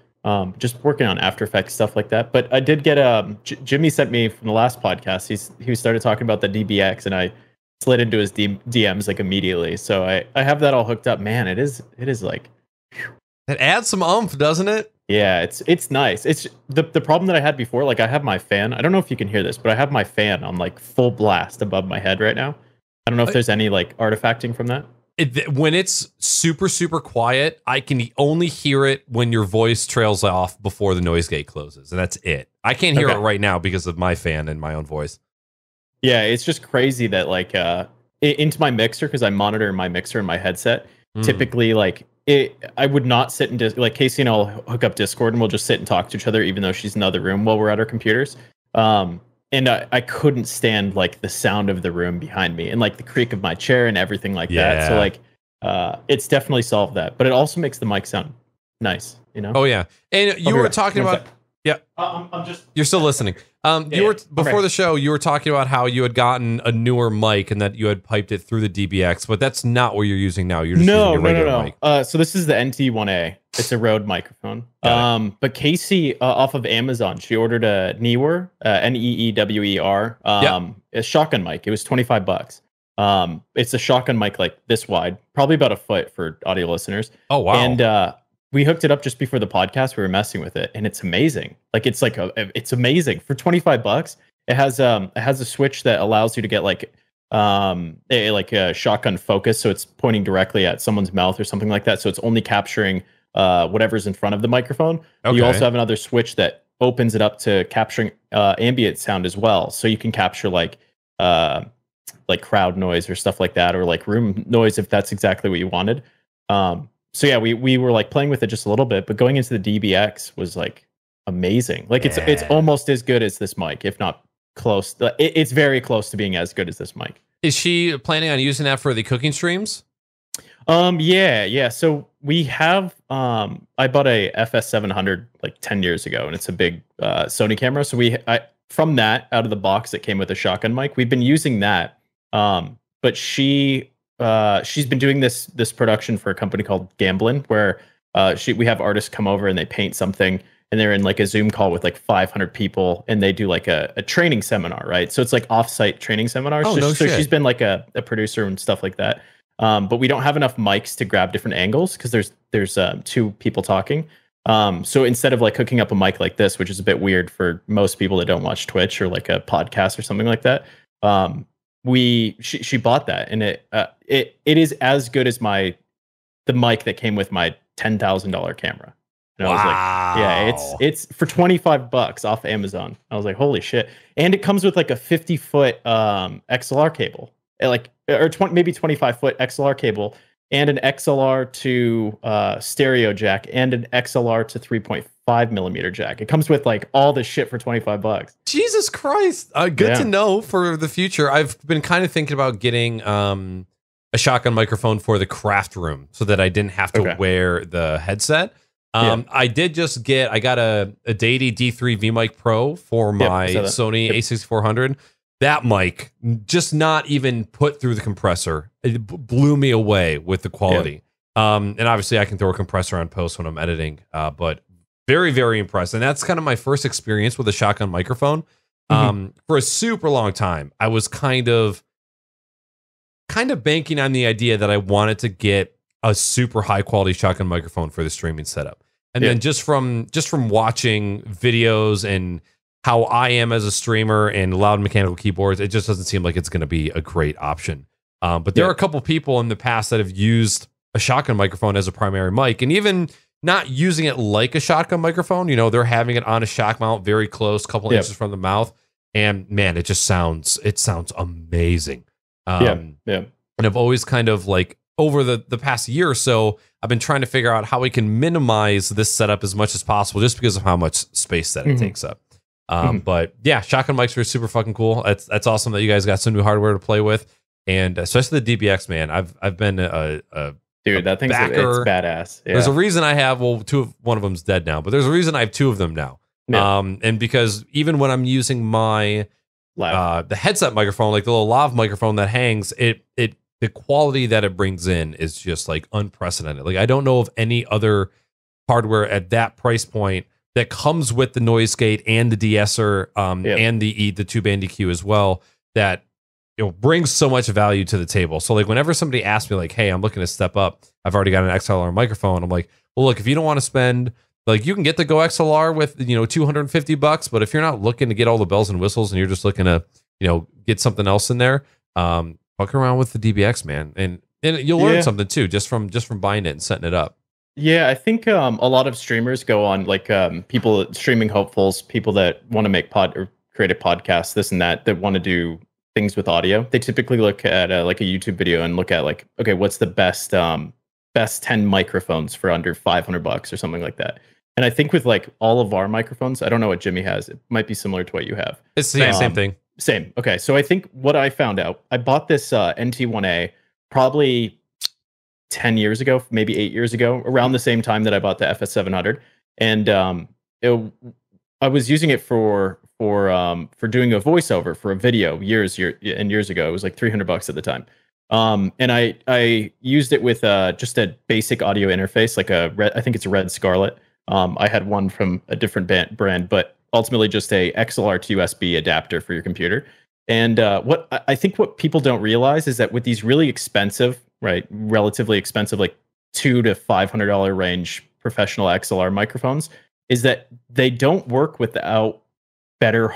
Just working on After Effects stuff like that. But I did get Jimmy sent me from the last podcast. He started talking about the DBX, and I slid into his DMs like immediately. So I have that all hooked up. Man, it is like it adds some oomph, doesn't it? Yeah, it's nice. It's the problem that I had before. Like I have my fan. I don't know if you can hear this, but I have my fan on like full blast above my head right now. I don't know if there's any like artifacting from that. When it's super, super quiet, I can only hear it when your voice trails off before the noise gate closes. And that's it. I can't hear it right now because of my fan and my own voice. Yeah, it's just crazy that like into my mixer, because I monitor my mixer and my headset. Typically, like I would not sit in like Casey and I'll hook up Discord and we'll just sit and talk to each other, even though she's in another room while we're at our computers. And I couldn't stand like the sound of the room behind me and like the creak of my chair and everything like that. So like it's definitely solved that, but it also makes the mic sound nice, you know? Oh yeah. And you were talking about, I'm just, you're still listening. You were before the show, you were talking about how you had gotten a newer mic and that you had piped it through the DBX, but that's not what you're using now. You're just using your regular mic. So this is the NT1A. It's a Rode microphone. But Casey off of Amazon, she ordered a Neewer, Neewer, a shotgun mic. It was $25. It's a shotgun mic like this wide, probably about a foot for audio listeners. Oh wow! And we hooked it up just before the podcast. We were messing with it, and it's amazing. Like it's amazing for $25. It has a switch that allows you to get like a shotgun focus, so it's pointing directly at someone's mouth or something like that. So it's only capturing whatever's in front of the microphone. Okay. You also have another switch that opens it up to capturing ambient sound as well. So you can capture like crowd noise or stuff like that, or like room noise if that's exactly what you wanted. So yeah, we were like playing with it just a little bit, but going into the DBX was like amazing. Like it's almost as good as this mic, if not close. It's very close to being as good as this mic. Is she planning on using that for the cooking streams? Yeah. So we have I bought a FS700 like 10 years ago, and it's a big Sony camera. So from that out of the box, it came with a shotgun mic. We've been using that, but she's been doing this production for a company called Gamblin, where we have artists come over and they paint something, and they're in like a Zoom call with like 500 people, and they do like a training seminar, right? So it's like offsite training seminars. So she's been like a producer and stuff like that. But we don't have enough mics to grab different angles because there's two people talking. So instead of like hooking up a mic like this, which is a bit weird for most people that don't watch Twitch or like a podcast or something like that, she bought that, and it is as good as the mic that came with my $10,000 camera. And I was like, yeah, it's for $25 off Amazon. I was like, holy shit. And it comes with like a 50-foot XLR cable, maybe 25-foot XLR cable, and an XLR to stereo jack, and an XLR to 3.5 millimeter jack. It comes with like all this shit for $25. Jesus Christ. Good to know for the future. I've been kind of thinking about getting a shotgun microphone for the craft room so that I didn't have to wear the headset. I got a Deity D3 VMic Pro for my Sony A6400. That mic, just not even put through the compressor, it blew me away with the quality. And obviously I can throw a compressor on post when I'm editing, but very, very impressed. And that's kind of my first experience with a shotgun microphone. For a super long time, I was kind of banking on the idea that I wanted to get a super high quality shotgun microphone for the streaming setup. And then just from watching videos and how I am as a streamer and loud mechanical keyboards, it just doesn't seem like it's going to be a great option. But there are a couple people in the past that have used a shotgun microphone as a primary mic, and even not using it like a shotgun microphone. You know, they're having it on a shock mount very close, couple inches from the mouth. And man, it sounds amazing. And I've always kind of like over the past year or so, I've been trying to figure out how we can minimize this setup as much as possible, just because of how much space that it takes up. But yeah, shotgun mics are super fucking cool. That's awesome that you guys got some new hardware to play with, and especially the DBX, man. I've been a dude. That thing's it's badass. Yeah. There's a reason I have one of them's dead now, but there's a reason I have two of them now. And because even when I'm using my the headset microphone, like the little lav microphone that hangs, it the quality that it brings in is just like unprecedented. Like I don't know of any other hardware at that price point that comes with the noise gate and the de-esser and the tube band EQ as well, that brings so much value to the table. So like whenever somebody asks me like, hey, I'm looking to step up, I've already got an XLR microphone. I'm like, well, look, if you don't want to spend, like, you can get the Go XLR with, $250, but if you're not looking to get all the bells and whistles and you're just looking to, get something else in there, fuck around with the DBX, man. And you'll learn something too, just from buying it and setting it up. Yeah, I think a lot of streamers go on, like people, streaming hopefuls, people that want to make or create a podcast, this and that want to do things with audio. They typically look at like a YouTube video and look at like, okay, what's the best 10 microphones for under $500 or something like that. And I think with like all of our microphones, I don't know what Jimmy has. It might be similar to what you have. It's the same thing. Same. Okay. So I think what I found out, I bought this NT1A probably 10 years ago, maybe 8 years ago, around the same time that I bought the FS700. And I was using it for doing a voiceover for a video years ago. It was like $300 at the time. And I used it with just a basic audio interface, like I think it's a Red Scarlet. I had one from a different brand, but ultimately just a XLR to USB adapter for your computer. And what I think what people don't realize is that with these really expensive, right, relatively expensive, like $200 to $500 range professional XLR microphones, is that they don't work without better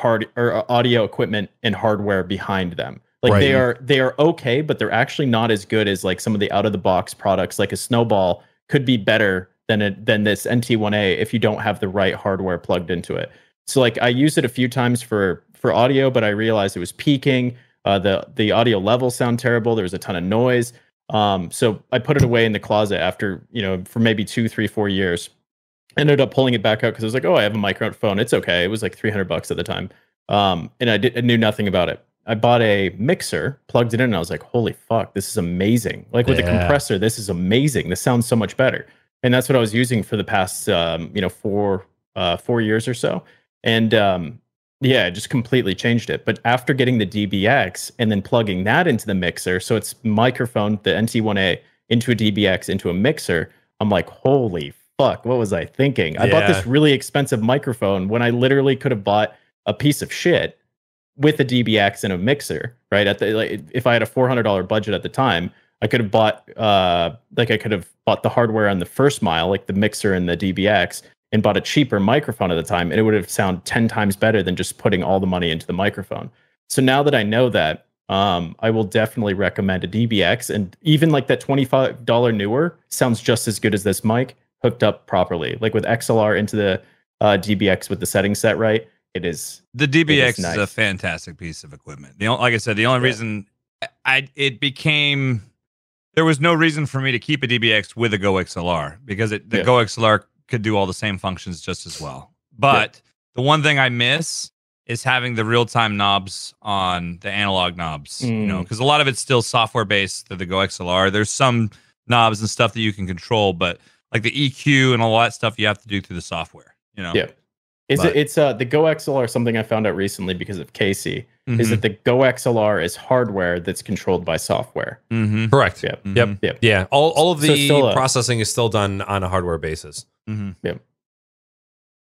audio equipment and hardware behind them. Like they are okay, but they're actually not as good as like some of the out of the box products. Like a Snowball could be better than this NT1A if you don't have the right hardware plugged into it. So like I used it a few times for audio, but I realized it was peaking. The audio levels sound terrible. There was a ton of noise. So I put it away in the closet after, for maybe 2, 3, 4 years. Ended up pulling it back out because I was like, oh, I have a microphone. It's okay. It was like $300 at the time. And I knew nothing about it. I bought a mixer, plugged it in, and I was like, holy fuck, this is amazing. Like with the compressor, this is amazing. This sounds so much better. And that's what I was using for the past, 4 years or so. And it just completely changed it. But after getting the DBX and then plugging that into the mixer, so it's microphone, the NT1A, into a DBX, into a mixer, I'm like, holy fuck, what was I thinking? I bought this really expensive microphone when I literally could have bought a piece of shit with a DBX and a mixer, right? If I had a $400 budget at the time, I could have bought the hardware on the first mile, like the mixer and the DBX, and bought a cheaper microphone at the time, and it would have sounded 10 times better than just putting all the money into the microphone. So now that I know that, I will definitely recommend a DBX, and even like that $25 newer sounds just as good as this mic hooked up properly, like with XLR into the DBX with the settings set right. It is the DBX is nice. Is a fantastic piece of equipment. Like I said, the only reason there was no reason for me to keep a DBX with a Go XLR because the Go XLR could do all the same functions just as well. But the one thing I miss is having the real-time knobs on the analog knobs, because a lot of it's still software based to the Go XLR. There's some knobs and stuff that you can control, but like the EQ and all that stuff you have to do through the software, Yeah. It's the Go XLR, something I found out recently because of Casey, is that the Go XLR is hardware that's controlled by software. Correct. Yep. Yep. Yeah. All of the processing is still done on a hardware basis. Yep.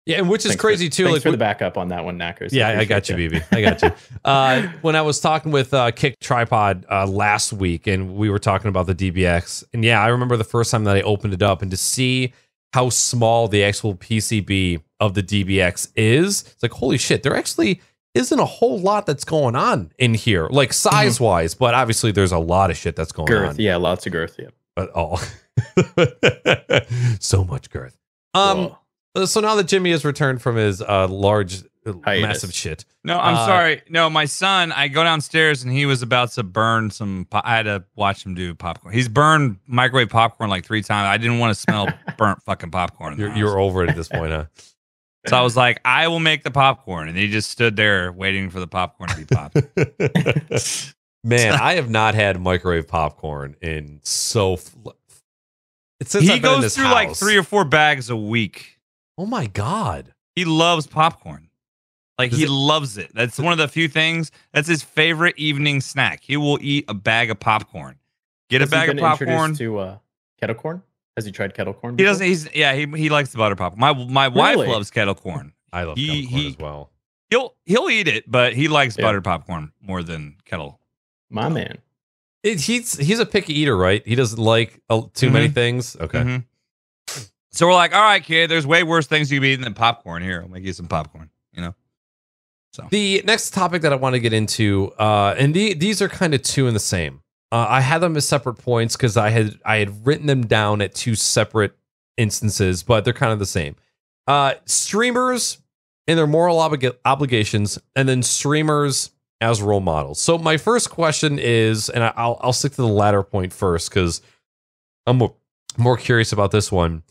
Yeah, and which is crazy too. Thanks for the backup on that one, Knackers. Yeah, I got you, BB. I got you. When I was talking with Kick Tripod last week, and we were talking about the DBX, and I remember the first time that I opened it up and to see how small the actual PCB of the DBX is. It's like, holy shit, there actually isn't a whole lot that's going on in here, like size wise, but obviously there's a lot of shit that's going on. Yeah, lots of girth. Yeah, but so much girth. So now that Jimmy has returned from his large, massive shit. No, I'm sorry. No, my son, I go downstairs and he was about to burn some. I had to watch him do popcorn. He's burned microwave popcorn like 3 times. I didn't want to smell burnt fucking popcorn. You're over it at this point, huh? So I was like, I will make the popcorn. And he just stood there waiting for the popcorn to be popped. Man, I have not had microwave popcorn in since he goes through like 3 or 4 bags a week. Oh my God. He loves popcorn. Like he loves it. That's one of the few things. That's his favorite evening snack. He will eat a bag of popcorn. Get a bag of popcorn. To kettle corn? Has he tried kettle corn He before? doesn't. He likes the butter popcorn. My wife loves kettle corn. I love kettle corn as well. He'll eat it, but he likes butter popcorn more than kettle. My man. He's a picky eater, right? He doesn't like too many things. Okay. So we're like, all right, kid, there's way worse things you can be eating than popcorn. Here, I'll make you some popcorn, you know? So the next topic that I want to get into, and these are kind of two in the same. I had them as separate points because I had written them down at two separate instances, but they're kind of the same. Streamers and their moral obligations, and then streamers as role models. So my first question is, and I'll stick to the latter point first because I'm more curious about this one.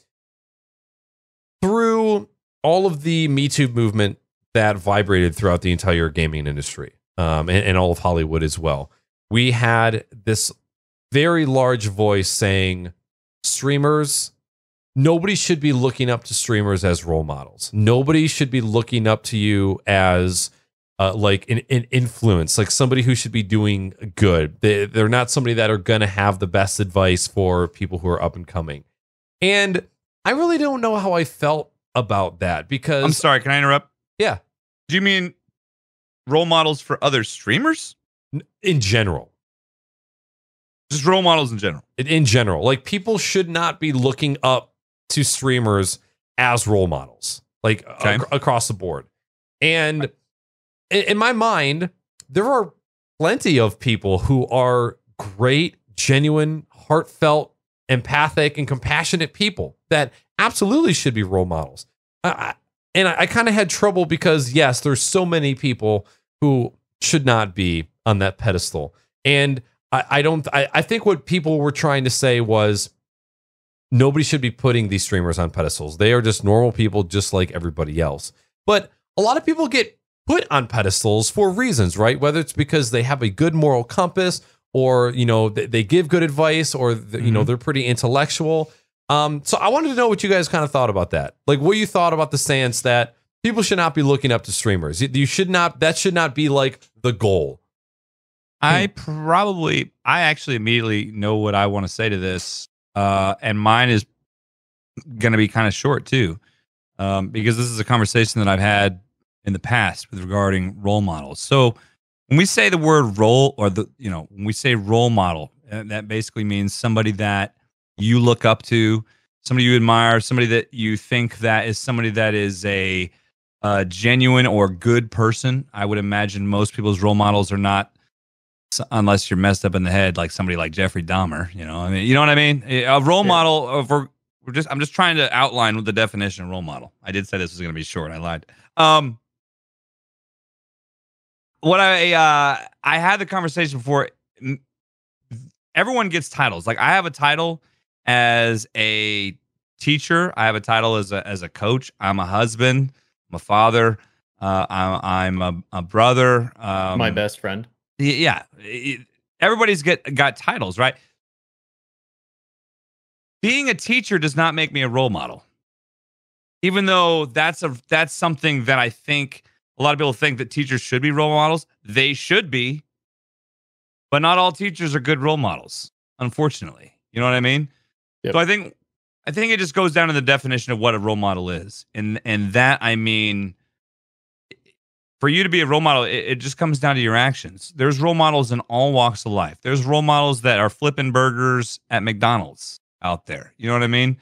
Through all of the Me Too movement that vibrated throughout the entire gaming industry, and all of Hollywood as well, we had this very large voice saying, streamers, nobody should be looking up to streamers as role models. Nobody should be looking up to you as like an influence, like somebody who should be doing good. They're not somebody that are going to have the best advice for people who are up and coming. And I really don't know how I felt about that because... I'm sorry, can I interrupt? Yeah. Do you mean role models for other streamers? In general. Just role models in general. In general. Like, people should not be looking up to streamers as role models, like across the board. And in my mind, there are plenty of people who are great, genuine, heartfelt, empathic, and compassionate people that absolutely should be role models. And I kind of had trouble because, yes, there's so many people who should not be on that pedestal. And I think what people were trying to say was nobody should be putting these streamers on pedestals. They are just normal people, just like everybody else. But a lot of people get put on pedestals for reasons, right? Whether it's because they have a good moral compass, or, you know, they give good advice, or, you know, they're pretty intellectual. So I wanted to know what you guys kind of thought about that. Like, what you thought about the stance that people should not be looking up to streamers. You should not, that should not be like the goal. I actually immediately know what I want to say to this. And mine is going to be kind of short too. Because this is a conversation that I've had in the past with regarding role models. So when we say the word role, or when we say role model, that basically means somebody that you look up to, somebody you admire, somebody that you think that is somebody that is a genuine or good person. I would imagine most people's role models are not, unless you're messed up in the head, like somebody like Jeffrey Dahmer. You know, I mean, you know what I mean? A role model of I'm just trying to outline what the definition of role model. I did say this was going to be short. I lied. What I had the conversation before. Everyone gets titles. Like, I have a title as a teacher. I have a title as a coach. I'm a husband. I'm a father. I'm a brother. My best friend. Yeah. Everybody's got titles, right? Being a teacher does not make me a role model. Even though that's something that I think a lot of people think that teachers should be role models. They should be, but not all teachers are good role models, unfortunately. You know what I mean? Yep. So I think it just goes down to the definition of what a role model is. And that, I mean, for you to be a role model, it just comes down to your actions. There's role models in all walks of life. There's role models that are flipping burgers at McDonald's out there. You know what I mean?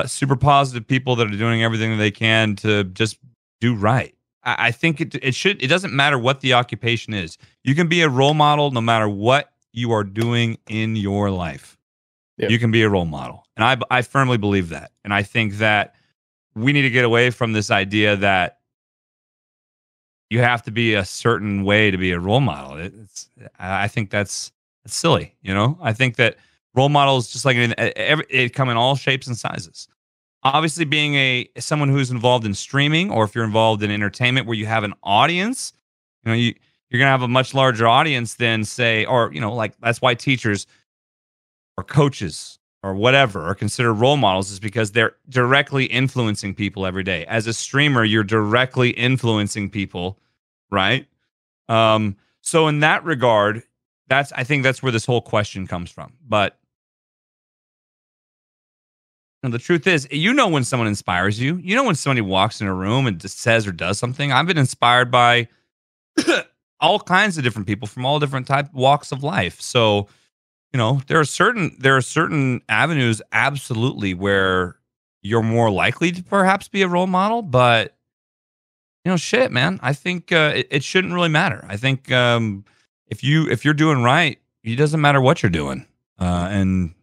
Super positive people that are doing everything that they can to just do right. I think it doesn't matter what the occupation is. You can be a role model no matter what you are doing in your life. Yep. You can be a role model. And I firmly believe that. And I think that we need to get away from this idea that you have to be a certain way to be a role model. I think that's silly. You know, I think that role models, just like it come in all shapes and sizes. Obviously, being someone who's involved in streaming, or if you're involved in entertainment where you have an audience, you know, you're gonna have a much larger audience than, say, or, you know, like, that's why teachers or coaches or whatever are considered role models, is because they're directly influencing people every day. As a streamer, you're directly influencing people, right? So in that regard, I think that's where this whole question comes from. But the truth is, when someone inspires you, when somebody walks in a room and just says or does something. I've been inspired by all kinds of different people from all different walks of life. So, there are certain avenues absolutely where you're more likely to perhaps be a role model, but shit, man, I think it shouldn't really matter. I think if you're doing right, it doesn't matter what you're doing. And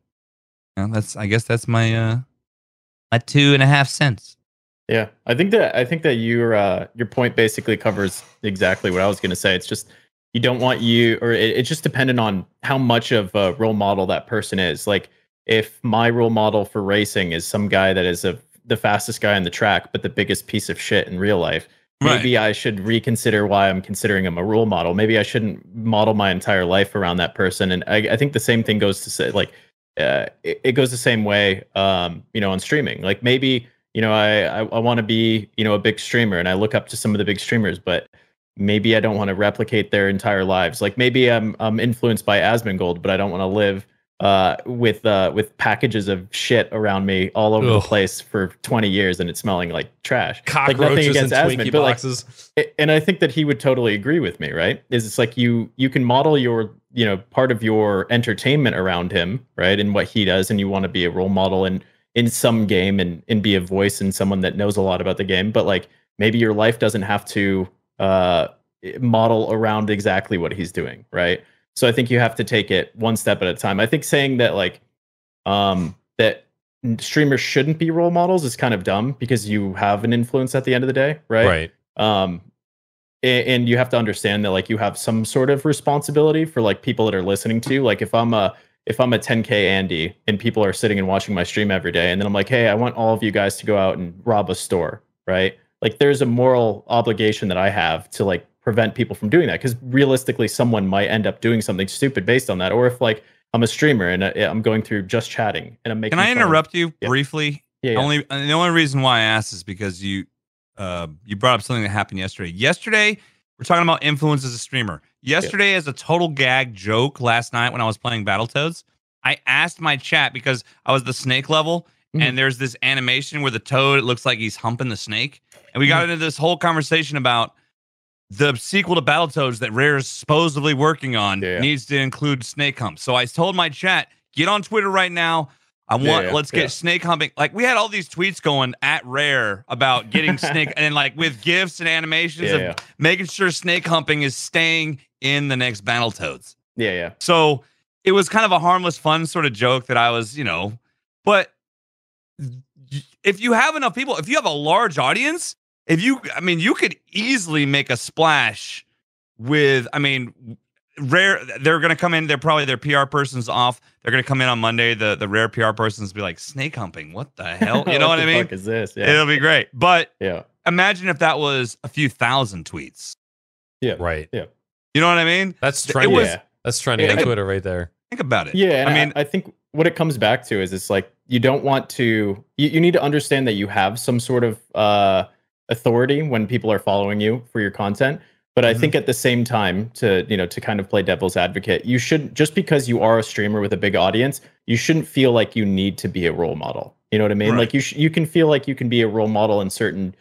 I guess that's my 2.5 cents. Yeah, I think that your point basically covers exactly what I was going to say. It's just you don't want it's just dependent on how much of a role model that person is. Like if my role model for racing is some guy that is the fastest guy on the track, but the biggest piece of shit in real life, maybe I should reconsider why I'm considering him a role model. Maybe I shouldn't model my entire life around that person. And I think the same thing goes to say, like, it goes the same way, on streaming. Like maybe, I want to be, a big streamer and I look up to some of the big streamers, but maybe I don't want to replicate their entire lives. Like maybe I'm influenced by Asmongold, but I don't want to live with packages of shit around me all over the place for 20 years and it's smelling like trash. Cockroaches like nothing against and Asmon, Twinkie but boxes. and I think that he would totally agree with me, right? It's like you can model your, part of your entertainment around him, right? And what he does, and you want to be a role model in some game and be a voice and someone that knows a lot about the game. But like maybe your life doesn't have to model around exactly what he's doing, right? So I think you have to take it one step at a time. I think saying that like that streamers shouldn't be role models is kind of dumb because you have an influence at the end of the day, right? And you have to understand that like you have some sort of responsibility for like people that are listening to you. Like if I'm a 10K Andy and people are sitting and watching my stream every day, and then I'm like, hey, I want all of you guys to go out and rob a store, right? Like there's a moral obligation that I have to like prevent people from doing that, because realistically someone might end up doing something stupid based on that. Or if like I'm a streamer and I'm going through just chatting and I'm making Can I interrupt you briefly? Yeah. The only reason why I asked is because you brought up something that happened yesterday. We're talking about influence as a streamer. Yesterday, as a total gag joke last night when I was playing Battletoads, I asked my chat, because I was the snake level, and there's this animation where the toad, it looks like he's humping the snake. And we got into this whole conversation about the sequel to Battletoads that Rare is supposedly working on needs to include snake humps. So I told my chat, get on Twitter right now. Let's get snake humping. Like we had all these tweets going at Rare about getting snake and like with GIFs and animations of making sure snake humping is staying in the next Battletoads. So it was kind of a harmless, fun sort of joke that I was, but if you have enough people, if you have a large audience, you could easily make a splash with, Rare, they're going to come in. They're probably their PR person's off. They're going to come in on Monday. The Rare PR person's be like, snake humping. What the hell? You know what I mean? What the fuck is this? Yeah. It'll be great. But imagine if that was a few thousand tweets. Yeah. Right. Yeah. You know what I mean? That's trending. That's trending on Twitter right there. Think about it. Yeah. I think what it comes back to is it's like you don't want to. You need to understand that you have some sort of authority when people are following you for your content. But I think at the same time, to kind of play devil's advocate, you shouldn't, just because you are a streamer with a big audience, you shouldn't feel like you need to be a role model. You know what I mean? Right. Like you can feel like you can be a role model in certain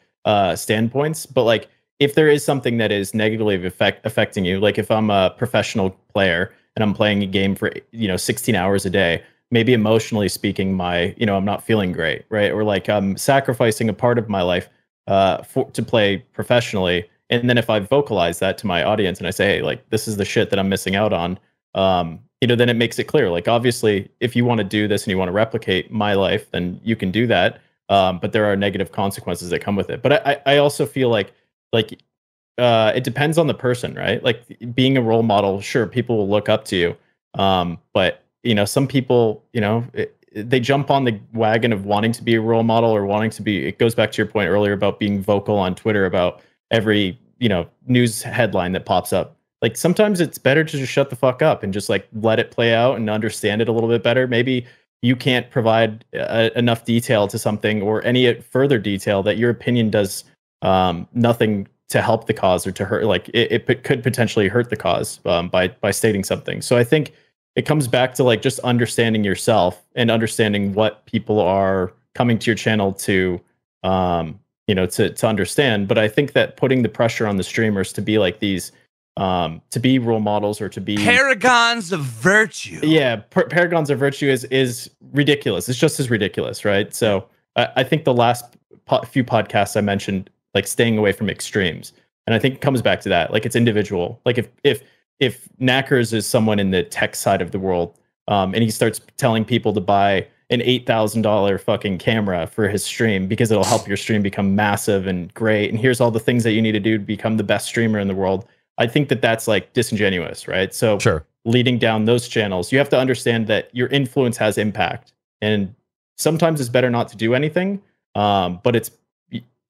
standpoints, but like if there is something that is negatively affecting you, like if I'm a professional player and I'm playing a game for 16 hours a day, maybe emotionally speaking, I'm not feeling great, right? Or like I'm sacrificing a part of my life to play professionally. And then if I vocalize that to my audience and I say, hey, like, this is the shit that I'm missing out on, then it makes it clear. Like, obviously, if you want to do this and you want to replicate my life, then you can do that. But there are negative consequences that come with it. But I also feel like it depends on the person, right? Like being a role model, sure, people will look up to you. But, some people, they jump on the wagon of wanting to be a role model or wanting to be, it goes back to your point earlier about being vocal on Twitter about every news headline that pops up. Like sometimes it's better to just shut the fuck up and just like let it play out and understand it a little bit better. Maybe you can't provide enough detail to something or any further detail that your opinion does nothing to help the cause or to hurt, like it could potentially hurt the cause by stating something. So I think it comes back to like just understanding yourself and understanding what people are coming to your channel to to understand. But I think that putting the pressure on the streamers to be like these to be role models or to be paragons of virtue. Yeah, paragons of virtue is ridiculous. It's just as ridiculous, right? So I think the last few podcasts I mentioned, like staying away from extremes, and I think it comes back to that. Like it's individual. Like if Knackers is someone in the tech side of the world, and he starts telling people to buy an $8,000 fucking camera for his stream because it'll help your stream become massive and great, and here's all the things that you need to do to become the best streamer in the world. I think that that's like disingenuous, right? So Sure. Leading down those channels, you have to understand that your influence has impact, and sometimes it's better not to do anything. But it's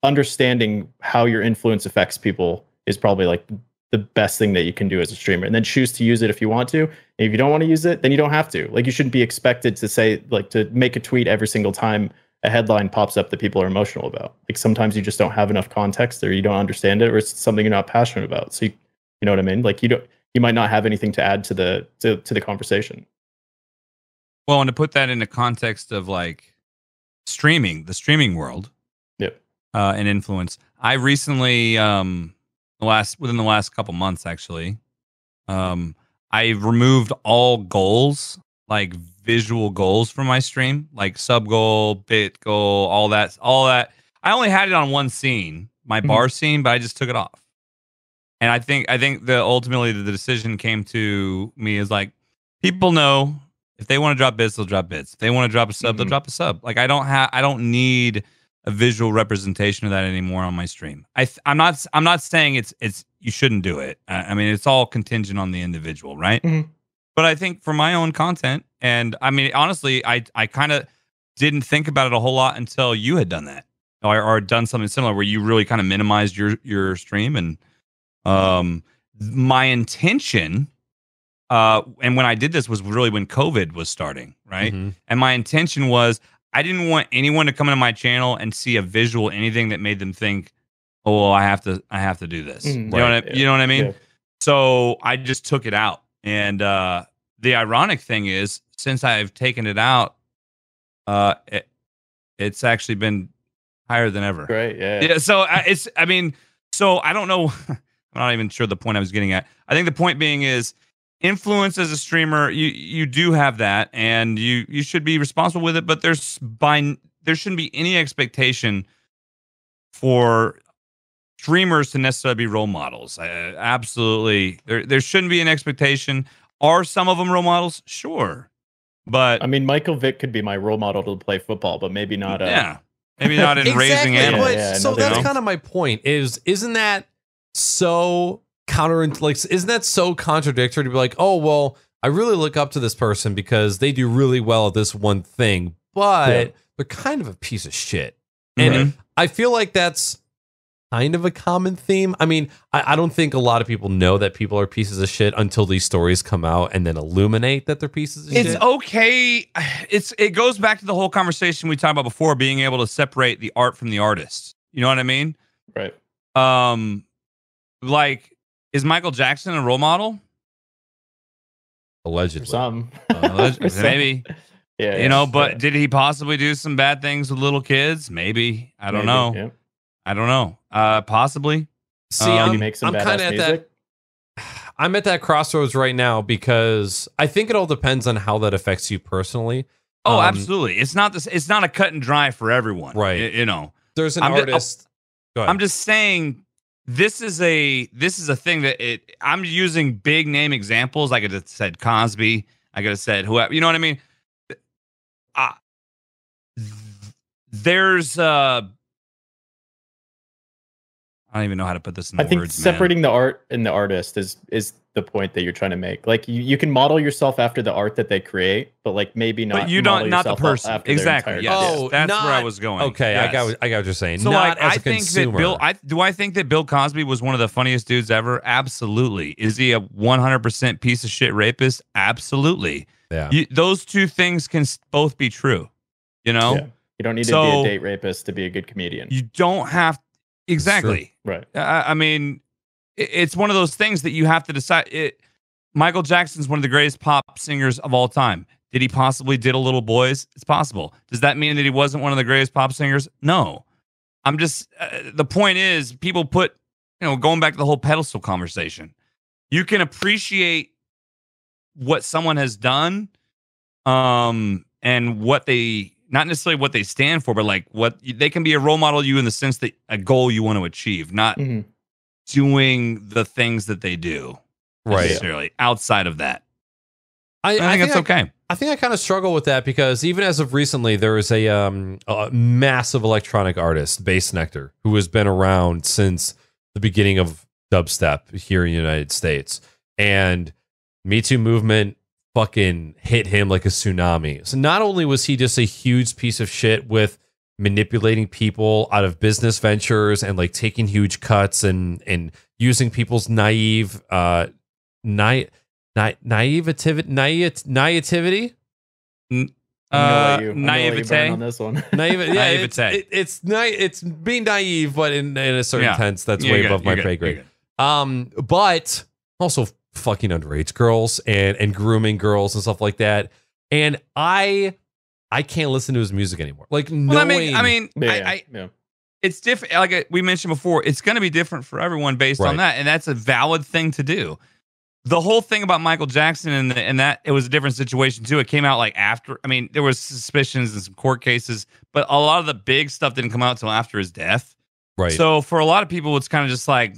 understanding how your influence affects people is probably like the best thing that you can do as a streamer, and then choose to use it if you want to. And if you don't want to use it, then you don't have to. Like you shouldn't be expected to say, like, to make a tweet every single time a headline pops up that people are emotional about. Like sometimes you just don't have enough context, or you don't understand it, or it's something you're not passionate about. So you know what I mean? Like you might not have anything to add to the conversation. Well, and to put that into context of like streaming, the streaming world, yep, and influence. I recently, within the last couple months, actually, I removed all goals, like visual goals from my stream, like sub goal, bit goal, all that. I only had it on one scene, my bar scene, but I just took it off. And I think that ultimately the decision came to me is like, people know if they want to drop bits, they'll drop bits. If they want to drop a sub, they'll drop a sub. Like I don't need a visual representation of that anymore on my stream. I'm not saying it's you shouldn't do it. I mean, it's all contingent on the individual, right? But I think for my own content, and I mean, honestly, I kind of didn't think about it a whole lot until you had done that or done something similar where you really kind of minimized your stream. And my intention, and when I did this was really when COVID was starting, right? And my intention was I didn't want anyone to come into my channel and see a visual, anything that made them think, oh, well, I have to do this. You know what I mean? Yeah. So I just took it out. And the ironic thing is, since I've taken it out, it's actually been higher than ever. Great, yeah. So so I don't know. I'm not even sure the point I was getting at. I think the point being is influence as a streamer, you do have that, and you should be responsible with it, but there shouldn't be any expectation for streamers to necessarily be role models. Absolutely. There shouldn't be an expectation. Are some of them role models? Sure. But I mean, Michael Vick could be my role model to play football, but maybe not. Maybe not in raising animals. So that's kind of my point. Isn't that so isn't that so contradictory to be like, oh, well, I really look up to this person because they do really well at this one thing, but they're kind of a piece of shit. And I feel like that's kind of a common theme. I mean, I don't think a lot of people know that people are pieces of shit until these stories come out and then illuminate that they're pieces of shit. It's okay. It goes back to the whole conversation we talked about before, being able to separate the art from the artist. You know what I mean? Right. Like, is Michael Jackson a role model? Allegedly. For some. Maybe. Yeah. But did he possibly do some bad things with little kids? Maybe. I don't know. Yeah. I don't know. Possibly. See, I'm kind of at that. I'm at that crossroads right now because I think it all depends on how that affects you personally. Oh, absolutely. It's not a cut and dry for everyone. Right. There's an artist. Go ahead. I'm just saying this is a thing that I'm using big name examples. I could have said Cosby. I could have said whoever. You know what I mean? There's I don't even know how to put this in words. I think separating the art and the artist is the point that you're trying to make. Like you can model yourself after the art that they create, but like maybe not. But you don't, not the person. Exactly. Yes. That's where I was going. Okay, yes. I got what you're saying. So not like, as a consumer. I think that Bill Cosby was one of the funniest dudes ever? Absolutely. Is he a 100% piece of shit rapist? Absolutely. Yeah. Those two things can both be true. You know. Yeah. You don't need to be a date rapist to be a good comedian. You don't have. Exactly. Right. I mean, it's one of those things that you have to decide. Michael Jackson's one of the greatest pop singers of all time. Did he possibly diddle little boys? It's possible. Does that mean that he wasn't one of the greatest pop singers? No. I'm just, the point is, people put, going back to the whole pedestal conversation, you can appreciate what someone has done, and what they, not necessarily what they stand for, but like what they can be a role model to you in the sense that a goal you want to achieve, not doing the things that they do necessarily outside of that. I think it's okay. I think I kind of struggle with that because even as of recently, there is a massive electronic artist, Bass Nectar, who has been around since the beginning of dubstep here in the United States. And Me Too movement fucking hit him like a tsunami. So not only was he just a huge piece of shit with manipulating people out of business ventures and like taking huge cuts and using people's naivety. Naivete on this one. Naivete. It's being naive, but in a certain sense, that's way above my pay grade. But also fucking underage girls and grooming girls and stuff like that. And I can't listen to his music anymore. Like, it's different. Like we mentioned before, it's going to be different for everyone based on that, and that's a valid thing to do. The whole thing about Michael Jackson and that it was a different situation too. It came out like after. I mean, there was suspicions and some court cases, but a lot of the big stuff didn't come out until after his death. Right. So for a lot of people, it's kind of just like,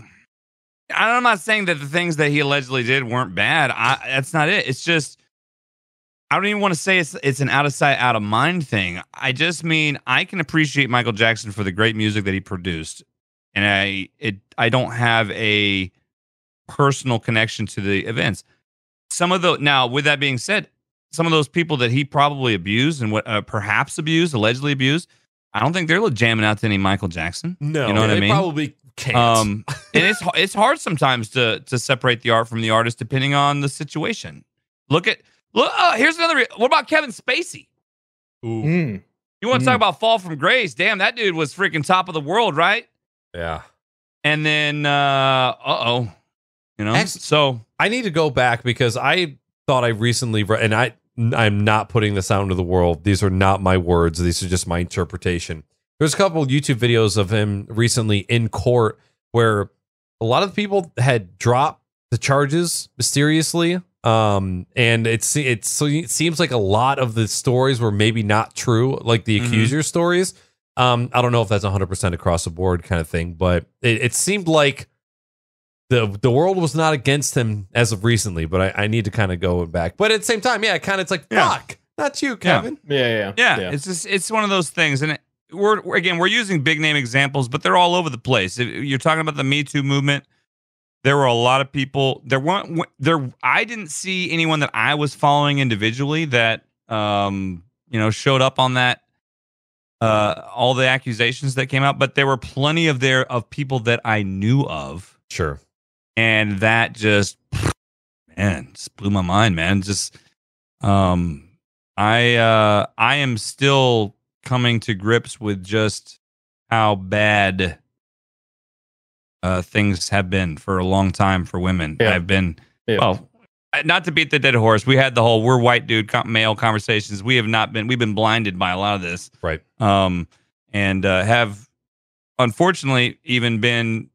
I'm not saying that the things that he allegedly did weren't bad. That's not it. It's just, I don't even want to say it's an out of sight, out of mind thing. I just mean I can appreciate Michael Jackson for the great music that he produced, and I don't have a personal connection to the events. Now, with that being said, some of those people that he probably abused and allegedly abused, I don't think they're jamming out to any Michael Jackson. No, you know what I mean? Probably can't. And it's hard sometimes to separate the art from the artist depending on the situation. Look. Here's another. What about Kevin Spacey? Ooh. You want to talk about fall from grace? Damn, that dude was freaking top of the world, right? Yeah. And then, so I need to go back because I thought I recently read, and I'm not putting this out into the world. These are not my words. These are just my interpretation. There's a couple of YouTube videos of him recently in court where a lot of people had dropped the charges mysteriously. And it seems like a lot of the stories were maybe not true, like the accuser stories. I don't know if that's 100% across the board kind of thing, but it seemed like the world was not against him as of recently, but I need to kind of go back. But at the same time, it's like, fuck, not you, Kevin. Yeah. It's one of those things. And we're using big name examples, but they're all over the place. If you're talking about the Me Too movement, there were a lot of people. I didn't see anyone that I was following individually that showed up on that. All the accusations that came out, but there were plenty of people that I knew of. Sure. And that just blew my mind, man. Just, I am still coming to grips with just how bad things have been for a long time for women. Yeah. I've been, well, not to beat the dead horse. We had the whole we're white dude male conversations. We've been blinded by a lot of this. Right. And have unfortunately even been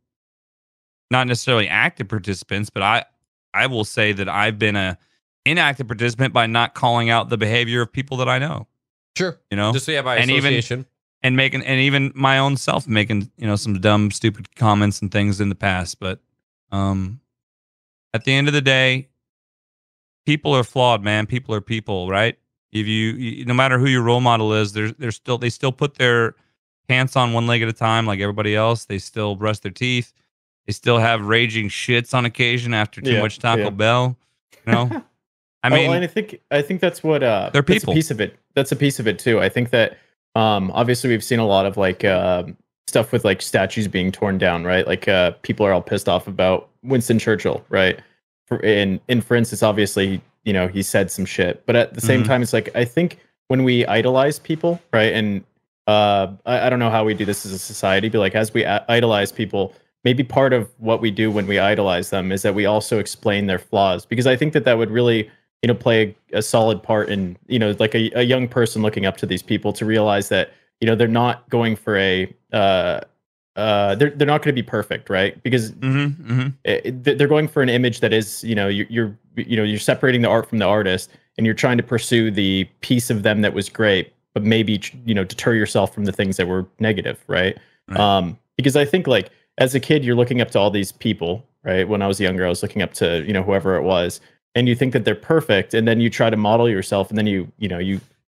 not necessarily active participants, but I will say that I've been a inactive participant by not calling out the behavior of people that I know. Sure. Just by association. And even my own self making, some dumb, stupid comments and things in the past. But at the end of the day, people are flawed, man. People are people, right? If you no matter who your role model is, they still put their pants on one leg at a time like everybody else. They still brush their teeth. They still have raging shits on occasion after too much Taco Bell. I mean, and I think that's what they're people. That's a piece of it. That's a piece of it too. I think that obviously we've seen a lot of like stuff with like statues being torn down, right? Like people are all pissed off about Winston Churchill, right? For instance, obviously, he said some shit, but at the same time, it's like I think when we idolize people, right, and I don't know how we do this as a society, but like as we idolize people, maybe part of what we do when we idolize them is that we also explain their flaws, because I think that that would really, play a solid part in, like a young person looking up to these people to realize that, they're not going for they're not going to be perfect, right? Because they're going for an image that is, you're separating the art from the artist, and you're trying to pursue the piece of them that was great, but maybe, deter yourself from the things that were negative, right? Because I think like as a kid, you're looking up to all these people, right? When I was younger, I was looking up to, whoever it was, and you think that they're perfect, and then you try to model yourself, and then you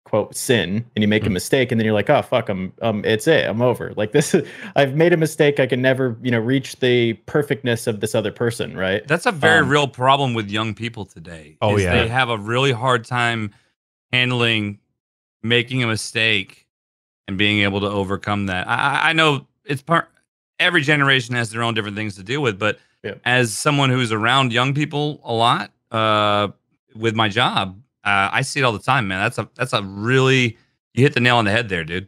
quote sin, and you make a mistake, and then you're like, oh fuck, I'm over. Like this I've made a mistake. I can never, reach the perfectness of this other person, right? That's a very real problem with young people today. Oh yeah. They have a really hard time handling making a mistake and being able to overcome that. I know it's every generation has their own different things to deal with, but as someone who's around young people a lot, with my job, I see it all the time, man. That's a really, you hit the nail on the head there, dude.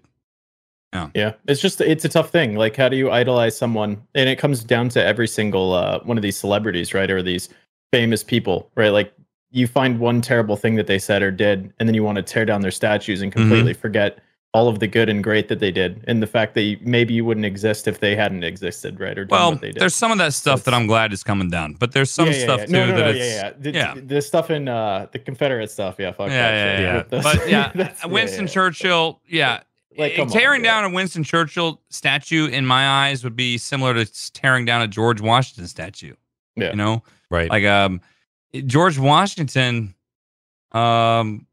Yeah. It's a tough thing. Like, how do you idolize someone? And it comes down to every single one of these celebrities, right? Or these famous people, right? Like, you find one terrible thing that they said or did, and then you want to tear down their statues and completely forget all of the good and great that they did, and the fact that maybe you wouldn't exist if they hadn't existed, right? Or done what they did. There's some of that stuff that I'm glad is coming down, but there's some stuff too The stuff in the Confederate stuff, fuck that shit. But Winston Churchill, like tearing down a Winston Churchill statue in my eyes would be similar to tearing down a George Washington statue. Right? Like George Washington owned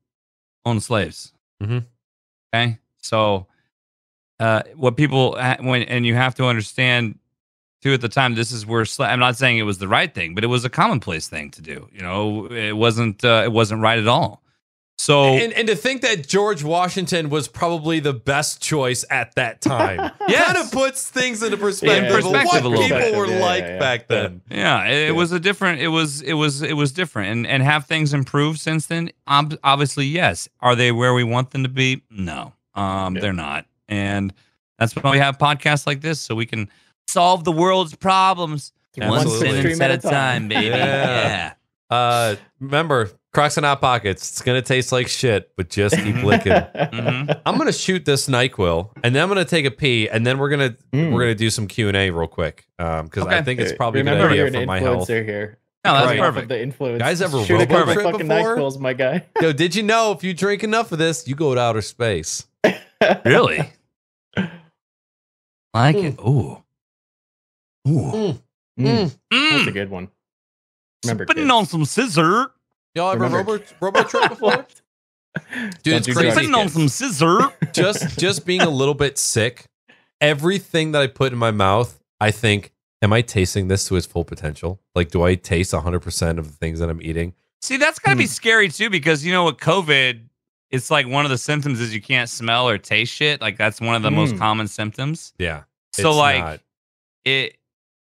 slaves. Okay. So, what people and you have to understand too at the time, this is where I'm not saying it was the right thing, but it was a commonplace thing to do. It wasn't right at all. So, and to think that George Washington was probably the best choice at that time, kind of puts things into perspective. Of what people were like back then. It was a different. It was different, and have things improved since then? Obviously, yes. Are they where we want them to be? No, they're not, and that's why we have podcasts like this, so we can solve the world's problems one sentence at a time, baby. Remember, Crocs and Hot Pockets. It's gonna taste like shit, but just keep licking. I'm gonna shoot this NyQuil, and then I'm gonna take a pee, and then we're gonna do some Q&A real quick, because I think it's probably a good idea for my health. Here. No, that's perfect. The influence. Guys ever shoot a couple trip fucking before? NyQuils, my guy. Yo, did you know if you drink enough of this, you go to outer space? Really? Like it? Ooh. That's a good one. Remember, spitting on some scissor. Y'all ever robo trip before? Dude, it's crazy. Spitting on some scissor. Just being a little bit sick. Everything that I put in my mouth, I think, am I tasting this to its full potential? Like, do I taste 100% of the things that I'm eating? See, that's gotta be scary too, because with COVID, it's like one of the symptoms is you can't smell or taste shit. Like that's one of the most common symptoms. Yeah. So like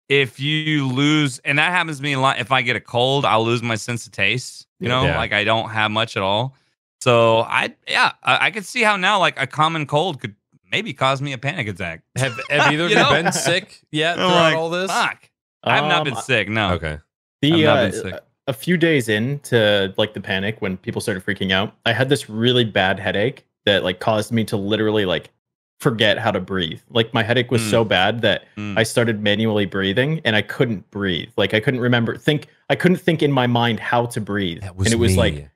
if you lose, and that happens to me a lot. If I get a cold, I'll lose my sense of taste. Like I don't have much at all. So I could see how now like a common cold could maybe cause me a panic attack. Have either of you been sick yet throughout all this? Fuck. I've not been sick. No. Okay. I've not been sick. A few days into like the panic when people started freaking out, I had this really bad headache that like caused me to literally like forget how to breathe. Like my headache was so bad that I started manually breathing and I couldn't breathe. Like I couldn't I couldn't think in my mind how to breathe. That was and it was me. Like,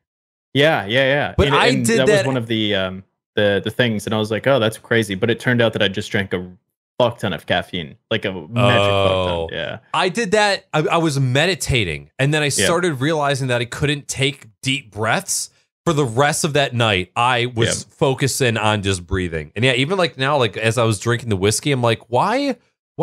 yeah. But I did that was one of the things, and I was like, oh, that's crazy. But it turned out that I just drank a fuck ton of caffeine, like a magic fuck ton. Yeah, I did that. I was meditating, and then I started realizing that I couldn't take deep breaths for the rest of that night. I was focusing on just breathing, and even like now, like as I was drinking the whiskey, I'm like, why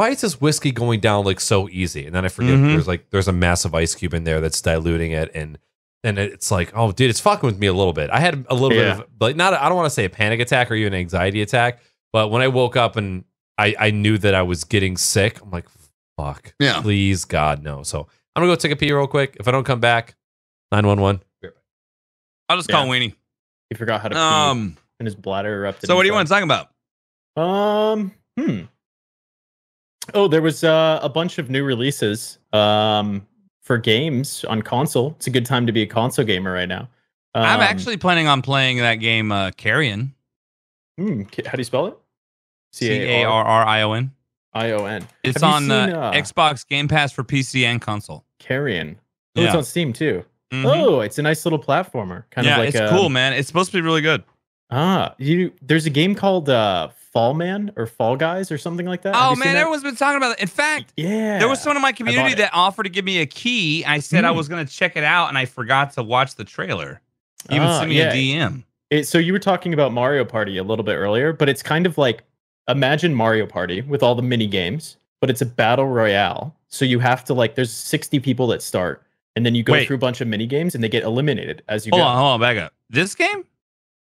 is this whiskey going down like so easy? And then I forget there's a massive ice cube in there that's diluting it, and it's like, oh, dude, it's fucking with me a little bit. I had a little bit of like I don't want to say a panic attack or even an anxiety attack, but when I woke up and I knew that I was getting sick, I'm like, fuck, please, God, no. So I'm gonna go take a pee real quick. If I don't come back, 911. I'll just call Weenie. He forgot how to pee, and his bladder erupted. So what do you want to talk about? Oh, there was a bunch of new releases for games on console. It's a good time to be a console gamer right now. I'm actually planning on playing that game, Carrion. How do you spell it? Carrion. ION. It's on Xbox Game Pass for PC and console. Carrion. Oh, it's on Steam too. Mm-hmm. Oh, it's a nice little platformer. Kind of like it's cool, man. It's supposed to be really good. There's a game called Fall Man or Fall Guys or something like that. Oh man, everyone's been talking about it. In fact, there was someone in my community that offered to give me a key. I said I was going to check it out, and I forgot to watch the trailer. He even sent me a DM. So you were talking about Mario Party a little bit earlier, but it's kind of like, imagine Mario Party with all the mini games, but it's a battle royale. So you have to there's 60 people that start, and then you go through a bunch of mini games, and they get eliminated as you go. Hold on, back up. This game?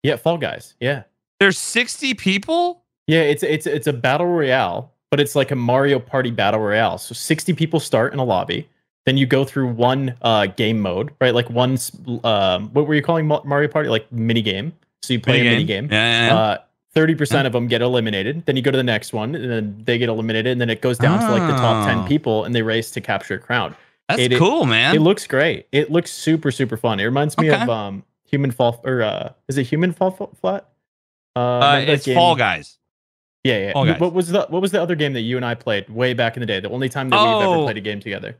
Yeah, Fall Guys. Yeah. There's 60 people? Yeah, it's a battle royale, but it's like a Mario Party battle royale. So 60 people start in a lobby. Then you go through one game mode, right? Like one, what were you calling Mario Party? Like mini game. So you play a mini game. Yeah. 30% of them get eliminated. Then you go to the next one, and then they get eliminated, and then it goes down to like the top 10 people, and they race to capture a crown. That's cool, man. It looks great. It looks super, super fun. It reminds me of Human Fall, or is it Human Fall Flat? It's Fall Guys. Yeah. Fall Guys. What was the other game that you and I played way back in the day? The only time that we've ever played a game together.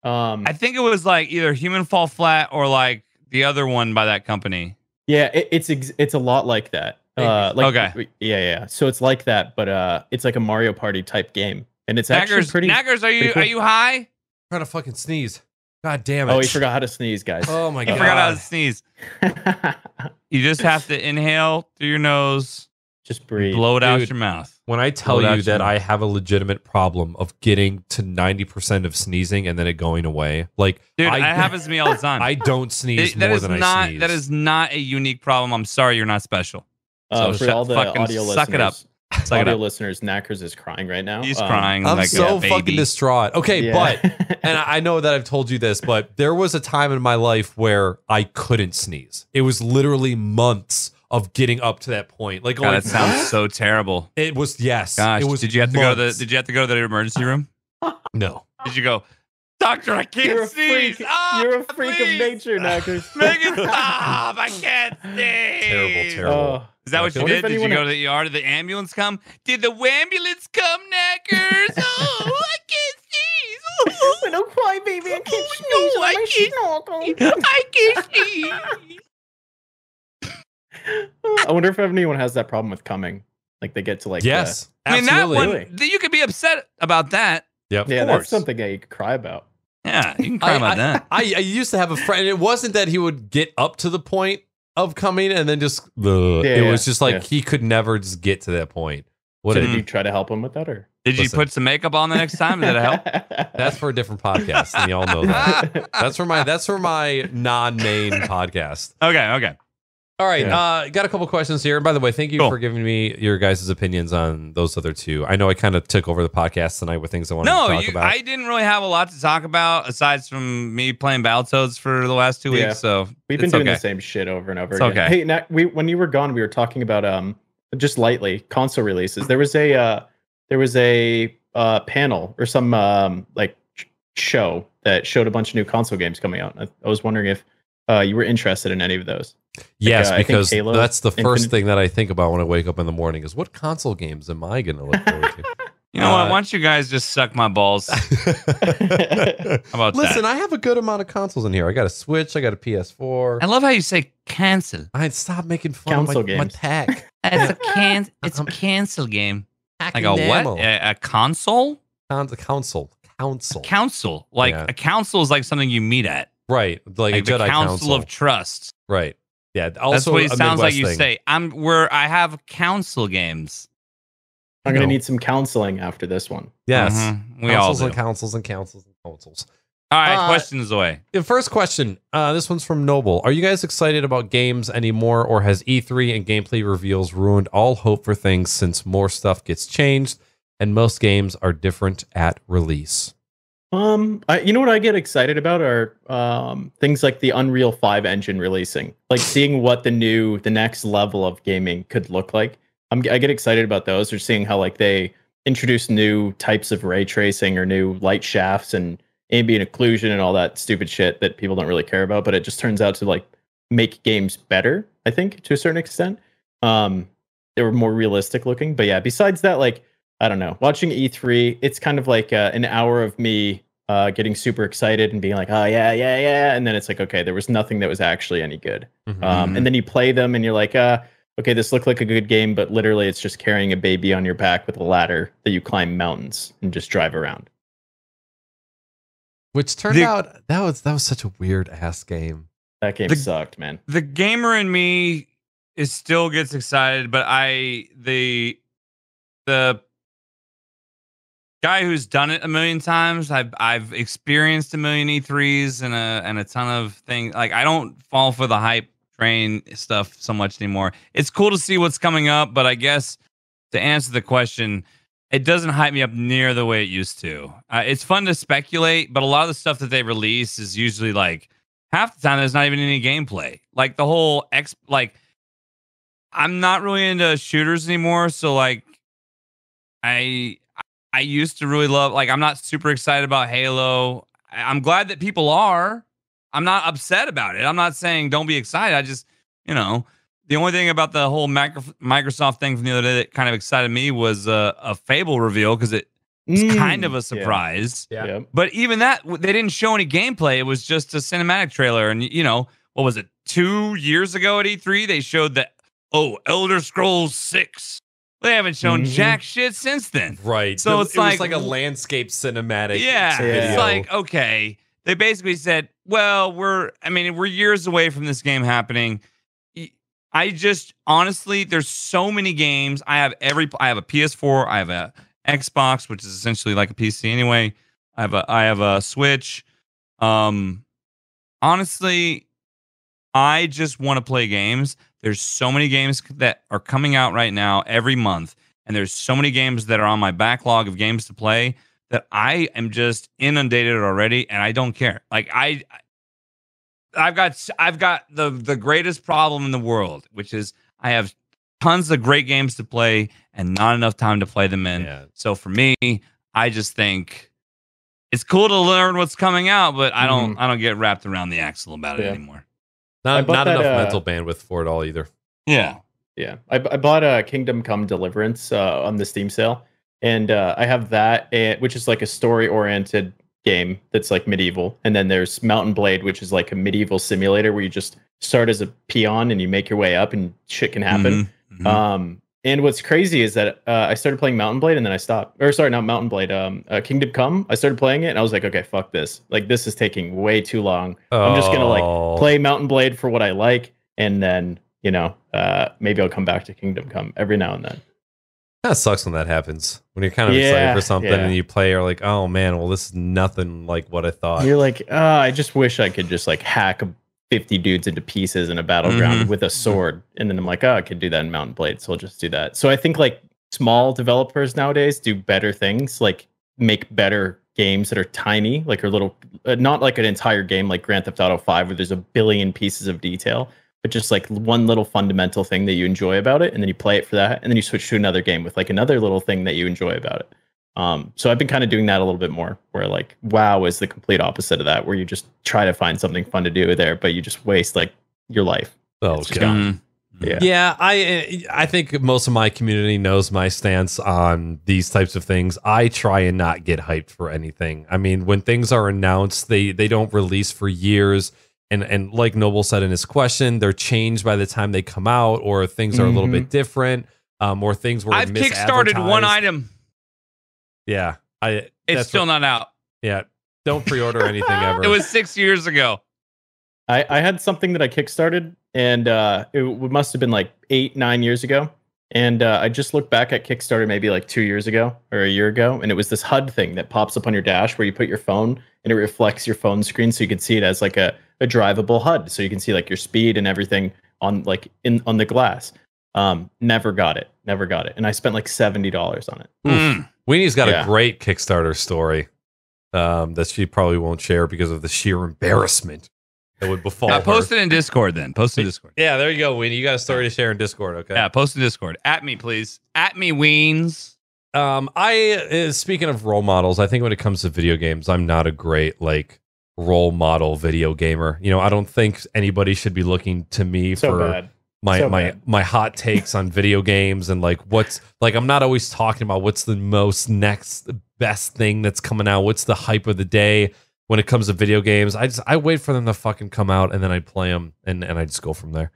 I think it was like either Human Fall Flat or like the other one by that company. Yeah, it's a lot like that. Yeah. So it's like that, but it's like a Mario Party type game, and it's actually pretty. Knackers, are you high? I'm trying to fucking sneeze. God damn it! Oh, he forgot how to sneeze, guys. Oh my god! He forgot how to sneeze. You just have to inhale through your nose. Just breathe. Blow it out your mouth. When I tell you that I have a legitimate problem of getting to 90% of sneezing and then it going away, like dude, it happens to me all the time. I don't sneeze more than I sneeze. That is not a unique problem. I'm sorry, you're not special. So for all the audio suck it up. Audio listeners, Knackers is crying right now. He's crying. I'm so fucking distraught. Okay, but and I know that I've told you this, but there was a time in my life where I couldn't sneeze. It was literally months of getting up to that point. Like, God, that sounds so terrible. It was, yes. Gosh, it was. Did you have to go to the emergency room? No. Did you go, doctor? I can't sneeze. You're a freak of nature, Knackers. Make it stop! I can't sneeze. Terrible. Is that what you did? Did you go to the ER? Did the ambulance come? Did the ambulance come, Knackers? Oh, I can't sneeze. Oh, don't cry, baby. I can't sneeze. I can't sneeze. I wonder if anyone has that problem with coming. Like they get to like. Yes, I mean, that one, you could be upset about that. Yep. Yeah, that's something that you could cry about. Yeah, you can cry about that. I used to have a friend. It wasn't that he would get up to the point of coming and then just. It was just like he could never just get to that point. Did you try to help him with that, or did you put some makeup on the next time? Did it help? That's for a different podcast, and y'all know that. That's for my non-main podcast. Okay. All right, got a couple questions here. By the way, thank you for giving me your guys' opinions on those other two. I know I kind of took over the podcast tonight with things I wanted to talk about. I didn't really have a lot to talk about aside from me playing Battletoads for the last 2 weeks. So we've been doing the same shit over and over again. Okay. Hey, Nat, when you were gone, we were talking about just lightly console releases. There was a panel or some show that showed a bunch of new console games coming out. I was wondering if you were interested in any of those. Yes, because that's the first thing that I think about when I wake up in the morning is what console games am I going to look forward to? You know what? Why don't you guys just suck my balls? How about Listen, I have a good amount of consoles in here. I got a Switch. I got a PS4. I love how you say cancel. I'd stop making fun of my tech. It's a cancel game. Like a what? A console? Council. A council. Like a council is like something you meet at. Right. Like a the Jedi Council of Trust. Right. Yeah. Also that's what it sounds like you thing. say. I have council games. I'm going to need some counseling after this one. Yes. We all do. And councils and councils and councils. All right. Questions away. The first question. This one's from Noble. Are you guys excited about games anymore, or has E3 and gameplay reveals ruined all hope for things since more stuff gets changed and most games are different at release? You know what I get excited about are things like the Unreal 5 engine releasing, like seeing what the next level of gaming could look like. I get excited about those. Or seeing how like they introduce new types of ray tracing or new light shafts and ambient occlusion and all that stupid shit that people don't really care about. But it just turns out to like make games better, I think, to a certain extent. They were more realistic looking. But yeah, besides that, like, I don't know, watching E3, it's kind of like an hour of me getting super excited and being like, oh yeah, yeah, yeah. And then it's like, okay, there was nothing that was actually any good. And then you play them and you're like, okay, this looked like a good game, but literally it's just carrying a baby on your back with a ladder that you climb mountains and just drive around. Which turned out that was such a weird ass game. That game sucked, man. The gamer in me still gets excited, but the guy who's done it a million times, I've experienced a million E3s and a ton of things. Like, I don't fall for the hype train stuff so much anymore. It's cool to see what's coming up, but I guess to answer the question, it doesn't hype me up near the way it used to. It's fun to speculate, but a lot of the stuff that they release is usually like half the time there's not even any gameplay. Like the whole I'm not really into shooters anymore, so like I used to really love, like, I'm not super excited about Halo. I'm glad that people are. I'm not upset about it. I'm not saying don't be excited. I just, the only thing about the whole Microsoft thing from the other day that kind of excited me was a Fable reveal, because it's kind of a surprise. Yeah. But even that, they didn't show any gameplay. It was just a cinematic trailer. And, what was it? 2 years ago at E3, they showed that, Elder Scrolls 6. They haven't shown jack shit since then. Right. So it was like a landscape cinematic. Yeah. Video. It's like, okay. They basically said, well, we're years away from this game happening. I just, honestly, there's so many games. I have a PS4. I have a Xbox, which is essentially like a PC anyway. I have a Switch. Honestly, I just want to play games. There's so many games that are coming out right now every month, and there's so many games that are on my backlog of games to play that I am just inundated already, and I don't care. Like I've got the greatest problem in the world, which is I have tons of great games to play and not enough time to play them in. Yeah. So for me, I just think it's cool to learn what's coming out, but I don't get wrapped around the axle about it anymore. Not enough mental bandwidth for it all either. Yeah. Yeah. I bought Kingdom Come Deliverance on the Steam sale. And I have that, which is like a story-oriented game that's like medieval. And then there's Mountain Blade, which is like a medieval simulator where you just start as a peon and you make your way up and shit can happen. And what's crazy is that I started playing Mountain Blade and then I stopped. Or sorry, not Mountain Blade. Kingdom Come. I started playing it and I was like, okay, fuck this. Like, this is taking way too long. I'm just gonna like play Mountain Blade for what I like, and then maybe I'll come back to Kingdom Come every now and then. That sucks when that happens. When you're kind of excited for something and you play, you're like, oh man, well, this is nothing like what I thought. You're like, I just wish I could just like hack 50 dudes into pieces in a battleground with a sword. And then I'm like, I could do that in Mountain Blade, so I'll just do that. So I think like small developers nowadays do better things, like make better games that are tiny, like a little, not like an entire game like Grand Theft Auto 5 where there's a billion pieces of detail, but just like one little fundamental thing that you enjoy about it, and then you play it for that, and then you switch to another game with like another little thing that you enjoy about it. So I've been kind of doing that a little bit more, where like WoW is the complete opposite of that, where you just try to find something fun to do there, but you just waste like your life. Oh, God. Yeah. I think most of my community knows my stance on these types of things. I try and not get hyped for anything. I mean, when things are announced, they don't release for years. And like Noble said in his question, they're changed by the time they come out, or things are a little bit different, or things were I've kickstarted one item. Yeah. It's still not out. Yeah. Don't pre-order anything ever. It was 6 years ago. I had something that I kickstarted, and it must have been like 8-9 years ago. And I just looked back at Kickstarter maybe like 2 years ago or a year ago, and it was this HUD thing that pops up on your dash where you put your phone and it reflects your phone screen, so you can see it as like a drivable HUD, so you can see like your speed and everything on like on the glass. Never got it, and I spent like $70 on it. Weenie's got a great Kickstarter story that she probably won't share because of the sheer embarrassment. that would befall her. Post it in Discord then. Post it in Discord. Yeah, there you go, Weenie. You got a story to share in Discord, okay? Yeah, post in Discord. At me, please. At me, Weens. Speaking of role models, I think when it comes to video games, I'm not a great like role model video gamer. You know, I don't think anybody should be looking to me for my hot takes on video games and like what's like. I'm not always talking about what's the next best thing that's coming out. What's the hype of the day when it comes to video games? I wait for them to fucking come out and then I play them and I just go from there.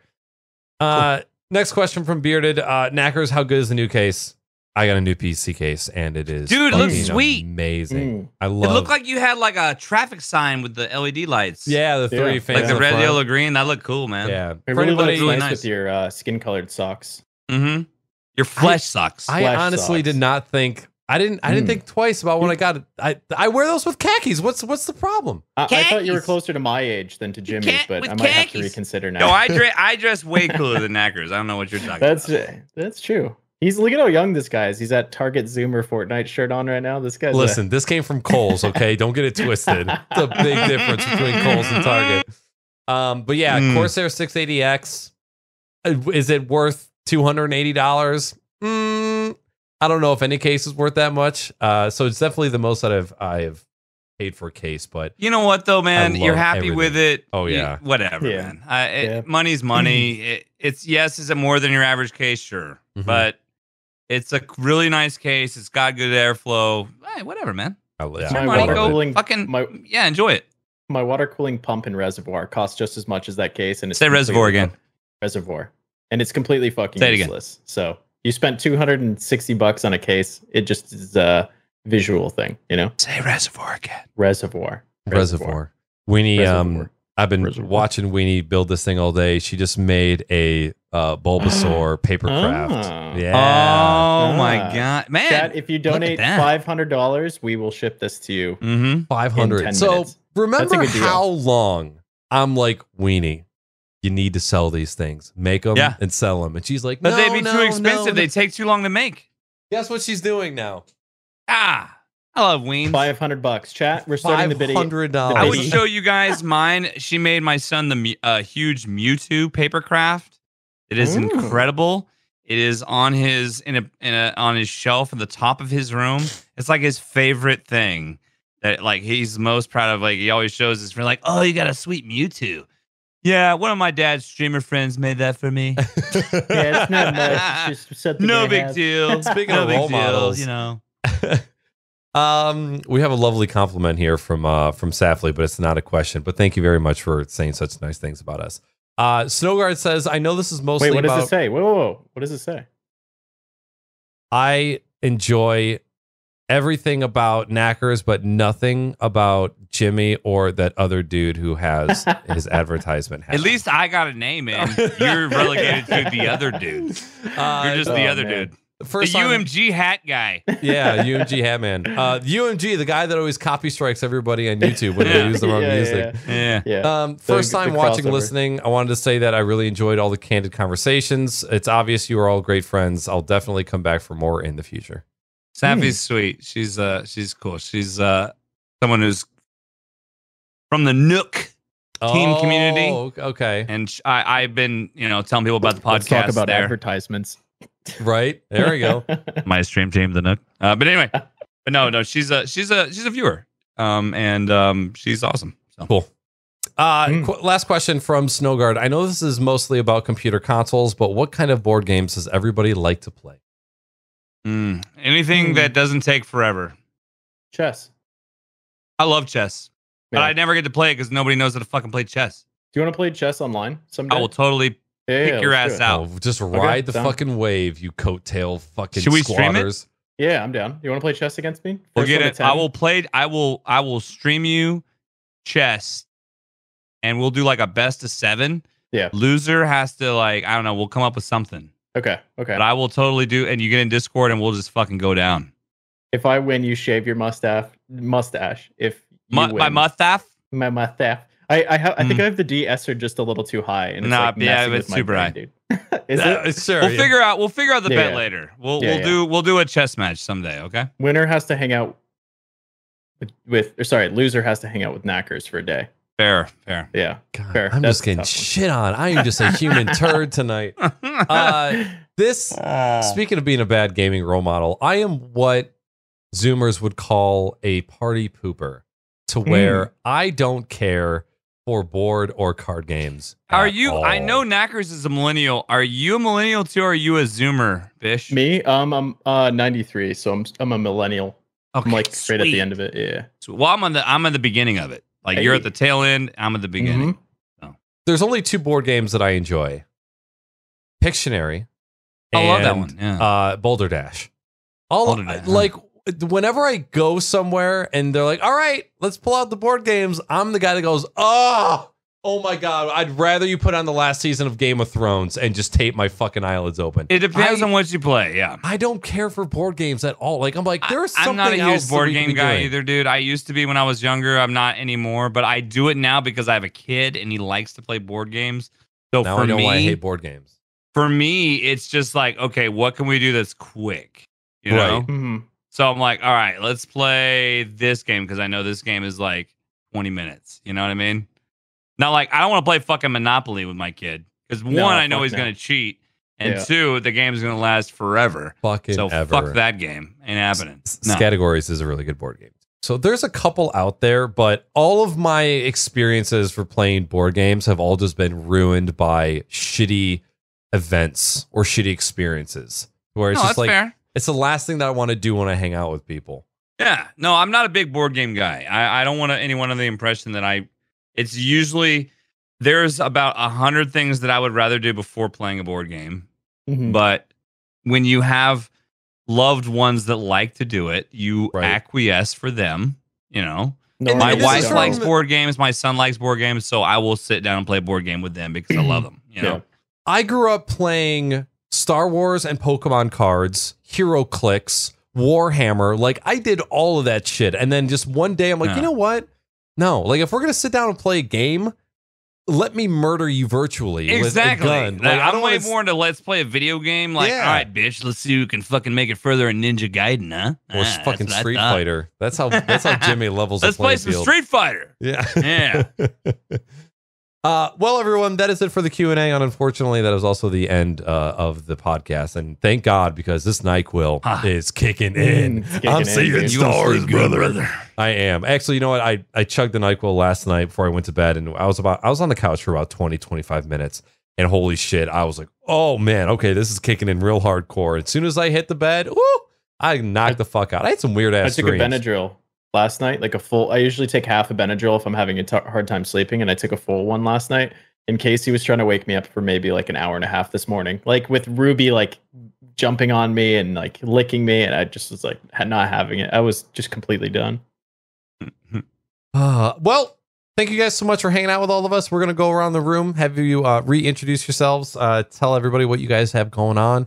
Next question from Bearded. Knackers, how good is the new case? I got a new PC case and it is dude, it looks sweet, amazing. I love it. Looked like you had like a traffic sign with the LED lights. Yeah, the three fans, like the red, yellow, green. That looked cool, man. Yeah, it really looks nice with your skin colored socks. Mm-hmm. Your flesh socks. I honestly did not think. I didn't think twice about when I got it. I wear those with khakis. What's the problem? I thought you were closer to my age than to Jimmy's, but I might have to reconsider now. No, I dress way cooler than Knackers. I don't know what you're talking about. That's true. Look at how young this guy is. He's at Target Zoomer Fortnite shirt on right now. This guy's listen. This came from Kohl's. Okay, don't get it twisted. It's a big difference between Kohl's and Target. But yeah, Corsair 680X. Is it worth $280? I don't know if any case is worth that much. So it's definitely the most that I've paid for a case. But you know what though, man, you're happy with it. Oh yeah, whatever, man. Money's money. Is it more than your average case? Sure, but it's a really nice case. It's got good airflow. Hey, whatever, man. Enjoy it. My water cooling pump and reservoir costs just as much as that case, and it's reservoir again. Reservoir, and it's completely fucking useless. So you spent $260 on a case. It just is a visual thing, you know. Say reservoir again. Reservoir. Weenie, I've been watching Weenie build this thing all day. She just made a Bulbasaur paper craft. Yeah. Oh my god, man! Chat, if you donate $500, we will ship this to you. 500. So remember how long I'm like, Weenie, you need to sell these things, make them and sell them, and she's like, but they'd be too expensive. They take too long to make. Guess what she's doing now? I love Weens. $500. Chat, we're starting the video. $500. I would show you guys mine. She made my son the huge Mewtwo paper craft. It is incredible. It is on his on his shelf at the top of his room. It's like his favorite thing that like he's most proud of. Like he always shows his friend, like, oh, you got a sweet Mewtwo. Yeah, one of my dad's streamer friends made that for me. Yeah, it's not much. It's just something no big deal. Speaking of role models, you know. We have a lovely compliment here from Safley, but it's not a question. But thank you very much for saying such nice things about us. Snowguard says, I know this is mostly Wait, what does it say? Whoa. What does it say? I enjoy everything about Knackers, but nothing about Jimmy or that other dude who has his advertisement hat. At least I got a name in. You're relegated to the other dude. You're just the other dude. The UMG hat guy. Yeah, UMG hat man. UMG, the guy that always copy strikes everybody on YouTube when they use the wrong music. Yeah. First time watching, listening. I wanted to say that I really enjoyed all the candid conversations. It's obvious you are all great friends. I'll definitely come back for more in the future. Sappy's sweet. She's cool. She's someone who's from the Nook team community. Okay. And I've been, telling people about the podcast. Let's talk about advertisements. Right. There we go. My stream team, the Nook. But anyway, no, she's a viewer. And she's awesome. So. Cool. Last question from Snowguard. I know this is mostly about computer consoles, but what kind of board games does everybody like to play? Anything that doesn't take forever. Chess. I love chess, but I never get to play it because nobody knows how to fucking play chess. Do you want to play chess online someday? I will totally pick your ass out. Oh, just ride the fucking wave, you coattail fucking Should we squatters. Stream it? Yeah, I'm down. You want to play chess against me? We'll get it. I will stream you chess, and we'll do like a best of 7. Yeah. Loser has to we'll come up with something. Okay. But I will totally do, and you get in Discord, and we'll just fucking go down. If I win, you shave your mustache. If you win, my mustache. I think I have the DS-er just a little too high, and it's it's super high, dude. Is it? Sure. We'll figure out the bet later. We'll do a chess match someday. Okay. Winner has to hang out loser has to hang out with Knackers for a day. Fair. Yeah. God, Fair. I'm That's just getting a tough one. shit on. I am just a human turd tonight. Speaking of being a bad gaming role model, I am what Zoomers would call a party pooper, to where I don't care for board or card games. Are you? All. I know Knackers is a millennial. Are you a millennial too, or are you a Zoomer, Bish? Me, I'm 93, so I'm a millennial. Okay, I'm like right at sweet. the end of it. Yeah. So, well, I'm at the beginning of it. Like you're at the tail end. I'm at the beginning. There's only 2 board games that I enjoy: Pictionary. I love that one. Yeah. Boulder Dash. Boulder Dash, Like whenever I go somewhere and they're like, "All right, let's pull out the board games," I'm the guy that goes, "Oh my god, I'd rather you put on the last season of Game of Thrones and just tape my fucking eyelids open." It depends on what you play. Yeah. I don't care for board games at all. Like I'm like, there's something I'm not a else huge board that we could game be guy doing. either, dude. I used to be when I was younger. I'm not anymore, but I do it now because I have a kid and he likes to play board games. So Now for I know me, why I hate board games. for me, it's just like, okay, what can we do that's quick? You know? Right. Mm-hmm. So I'm like, all right, let's play this game because I know this game is like 20 minutes. You know what I mean? Not like I don't want to play fucking Monopoly with my kid because one, I know he's going to cheat, and 2, the game's going to last forever. Fucking so ever. fuck that game. Ain't happening. No. Categories is a really good board game. So there's a couple out there, but all of my experiences for playing board games have all just been ruined by shitty events or shitty experiences. Where it's No, just that's like fair. it's the last thing that I want to do when I hang out with people. Yeah. No, I'm not a big board game guy. I don't want anyone under the impression that it's usually there's about 100 things that I would rather do before playing a board game. Mm-hmm. But when you have loved ones that like to do it, you acquiesce for them, you know. No, My this wife is likes from- board games, my son likes board games, so I will sit down and play a board game with them because I love them, you know. I grew up playing Star Wars and Pokemon cards, Hero Clicks, Warhammer. Like I did all of that shit. And then just one day I'm like, you know what? No, like if we're going to sit down and play a game, let me murder you virtually Exactly. with a gun. Like, I I'm don't way want more into let's play a video game. Like, all right, bitch, let's see who can fucking make it further in Ninja Gaiden, huh? or fucking Street Fighter. That's how Jimmy levels Let's the playing play some field. Street Fighter. Yeah. Yeah. Well, everyone, that is it for the Q&A. And unfortunately, that is also the end of the podcast. And thank God, because this NyQuil is kicking in. I'm seeing stars, brother. I am. Actually, you know what? I chugged the NyQuil last night before I went to bed. And I was on the couch for about 20, 25 minutes. And holy shit, I was like, oh, man, okay, this is kicking in real hardcore. As soon as I hit the bed, woo, I knocked the fuck out. I had some weird-ass I took dreams. a Benadryl last night, like a full. I usually take half a Benadryl if I'm having a hard time sleeping, and I took a full one last night. And Casey was trying to wake me up for maybe like an hour and a half this morning, like with Ruby like jumping on me and like licking me, and I just was like not having it. I was just completely done. Well, thank you guys so much for hanging out with all of us. We're going to go around the room, have you reintroduce yourselves, tell everybody what you guys have going on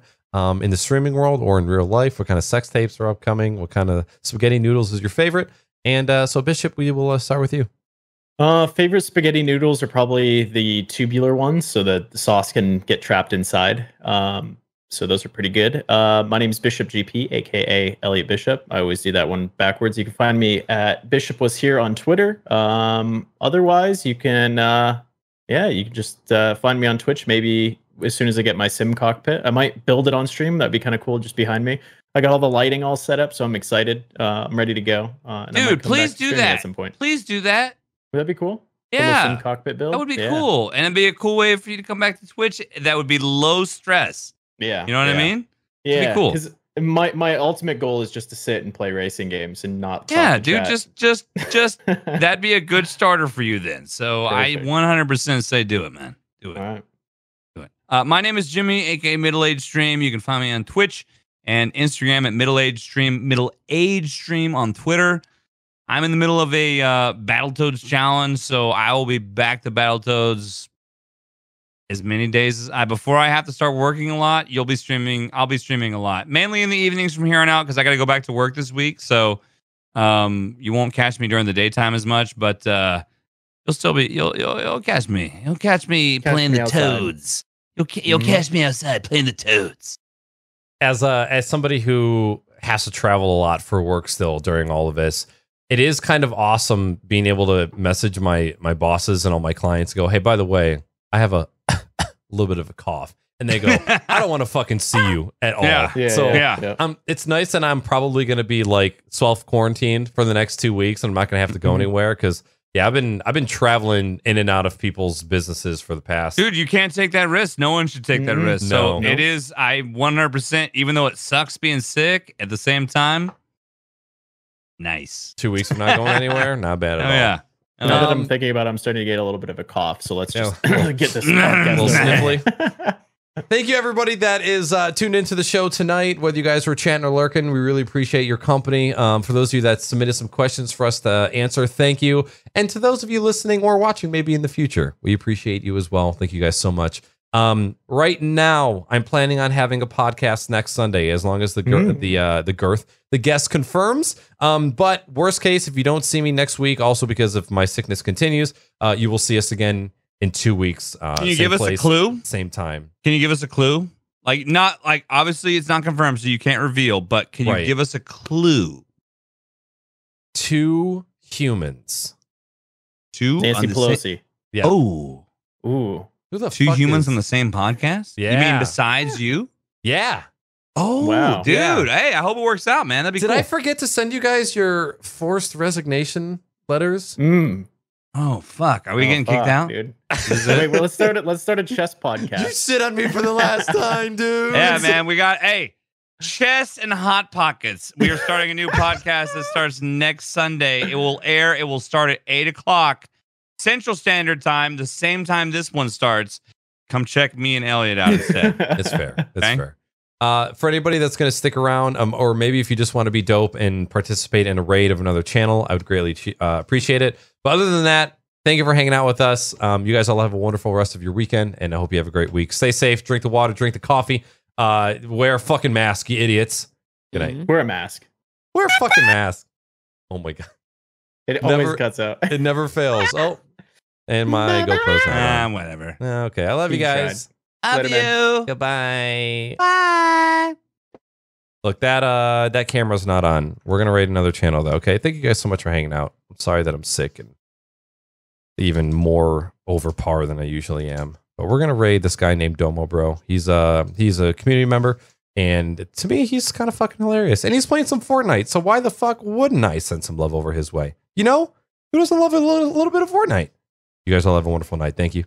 in the streaming world or in real life, what kind of sex tapes are upcoming, what kind of spaghetti noodles is your favorite. And so, Bishop, we will start with you. Favorite spaghetti noodles are probably the tubular ones, so that the sauce can get trapped inside. So those are pretty good. My name is BishopGP, aka Elliot Bishop. I always do that one backwards. You can find me at Bishop Was Here on Twitter. Otherwise, you can just find me on Twitch. Maybe as soon as I get my sim cockpit, I might build it on stream. That'd be kind of cool, just behind me. I got all the lighting all set up, so I'm excited. I'm ready to go. And Dude, please do that at some point. Please do that. Would that be cool? Yeah, sim cockpit build. That would be cool, and it'd be a cool way for you to come back to Twitch. That would be low stress. Yeah, you know what I mean? Yeah, it'd be cool. Because my ultimate goal is just to sit and play racing games and not. Yeah, dude, just that'd be a good starter for you then. So perfect. I 100% say do it, man. Do it. All right. Do it. My name is Jimmy, aka MiddleAgedStream. You can find me on Twitch and Instagram at MiddleAgedStream on Twitter. I'm in the middle of a Battletoads challenge, so I will be back to Battletoads as many days as before I have to start working a lot. I'll be streaming a lot, mainly in the evenings from here on out because I got to go back to work this week. So you won't catch me during the daytime as much, but you'll catch me. You'll catch me playing the Toads. You'll catch me outside playing the Toads. As somebody who has to travel a lot for work still during all of this, it is kind of awesome being able to message my bosses and all my clients, go, hey, by the way, I have a little bit of a cough. And they go, I don't want to fucking see you at all. It's nice, and I'm probably going to be like self-quarantined for the next 2 weeks, and I'm not going to have to go anywhere because, I've been traveling in and out of people's businesses for the past. Dude, you can't take that risk. No one should take that risk. So it is, I 100%, even though it sucks being sick, at the same time, nice. 2 weeks of not going anywhere, not bad at all. Yeah. Now that I'm thinking about it, I'm starting to get a little bit of a cough. So let's just get this podcast a little sniffly. Thank you, everybody that is tuned into the show tonight, whether you guys were chatting or lurking. We really appreciate your company. For those of you that submitted some questions for us to answer, thank you. And to those of you listening or watching maybe in the future, we appreciate you as well. Thank you guys so much. Right now, I'm planning on having a podcast next Sunday, as long as the guest confirms. But worst case, if you don't see me next week, also because if my sickness continues, you will see us again in 2 weeks. Can you give us a clue? Same time. Can you give us a clue? Like, not like, obviously it's not confirmed, so you can't reveal, but can you give us a clue? 2 humans. 2? Nancy Pelosi. Yeah. Oh. Ooh. Who the 2 fuck humans is... on the same podcast? Yeah. You mean besides you? Yeah. Oh, wow. Dude. Yeah. Hey, I hope it works out, man. That'd be Did cool. I forget to send you guys your forced resignation letters? Oh, fuck. Are we getting kicked out? Dude. Wait, well, let's start a chess podcast. You shit on me for the last time, dude. Yeah, man. We got, Chess and Hot Pockets. We are starting a new podcast that starts next Sunday. It will air. It will start at 8 o'clock Central Standard Time, the same time this one starts. Come check me and Elliot out instead. It's fair. It's fair. For anybody that's going to stick around, or maybe if you just want to be dope and participate in a raid of another channel, I would greatly appreciate it. But other than that, thank you for hanging out with us. You guys all have a wonderful rest of your weekend, and I hope you have a great week. Stay safe, drink the water, drink the coffee, wear a fucking mask, you idiots. Good night. Wear a mask. Wear a fucking mask. Oh my God. It always cuts out. It never fails. Oh, and my GoPro's not on. Whatever. Okay, I love you guys. Love you. Goodbye. Bye. Look, that camera's not on. We're gonna raid another channel though. Okay, thank you guys so much for hanging out. I'm sorry that I'm sick and even more over par than I usually am. But we're gonna raid this guy named Domo Bro. He's a community member, and to me, he's kind of fucking hilarious. And he's playing some Fortnite. So why the fuck wouldn't I send some love over his way? You know, who doesn't love a little bit of Fortnite? You guys all have a wonderful night. Thank you.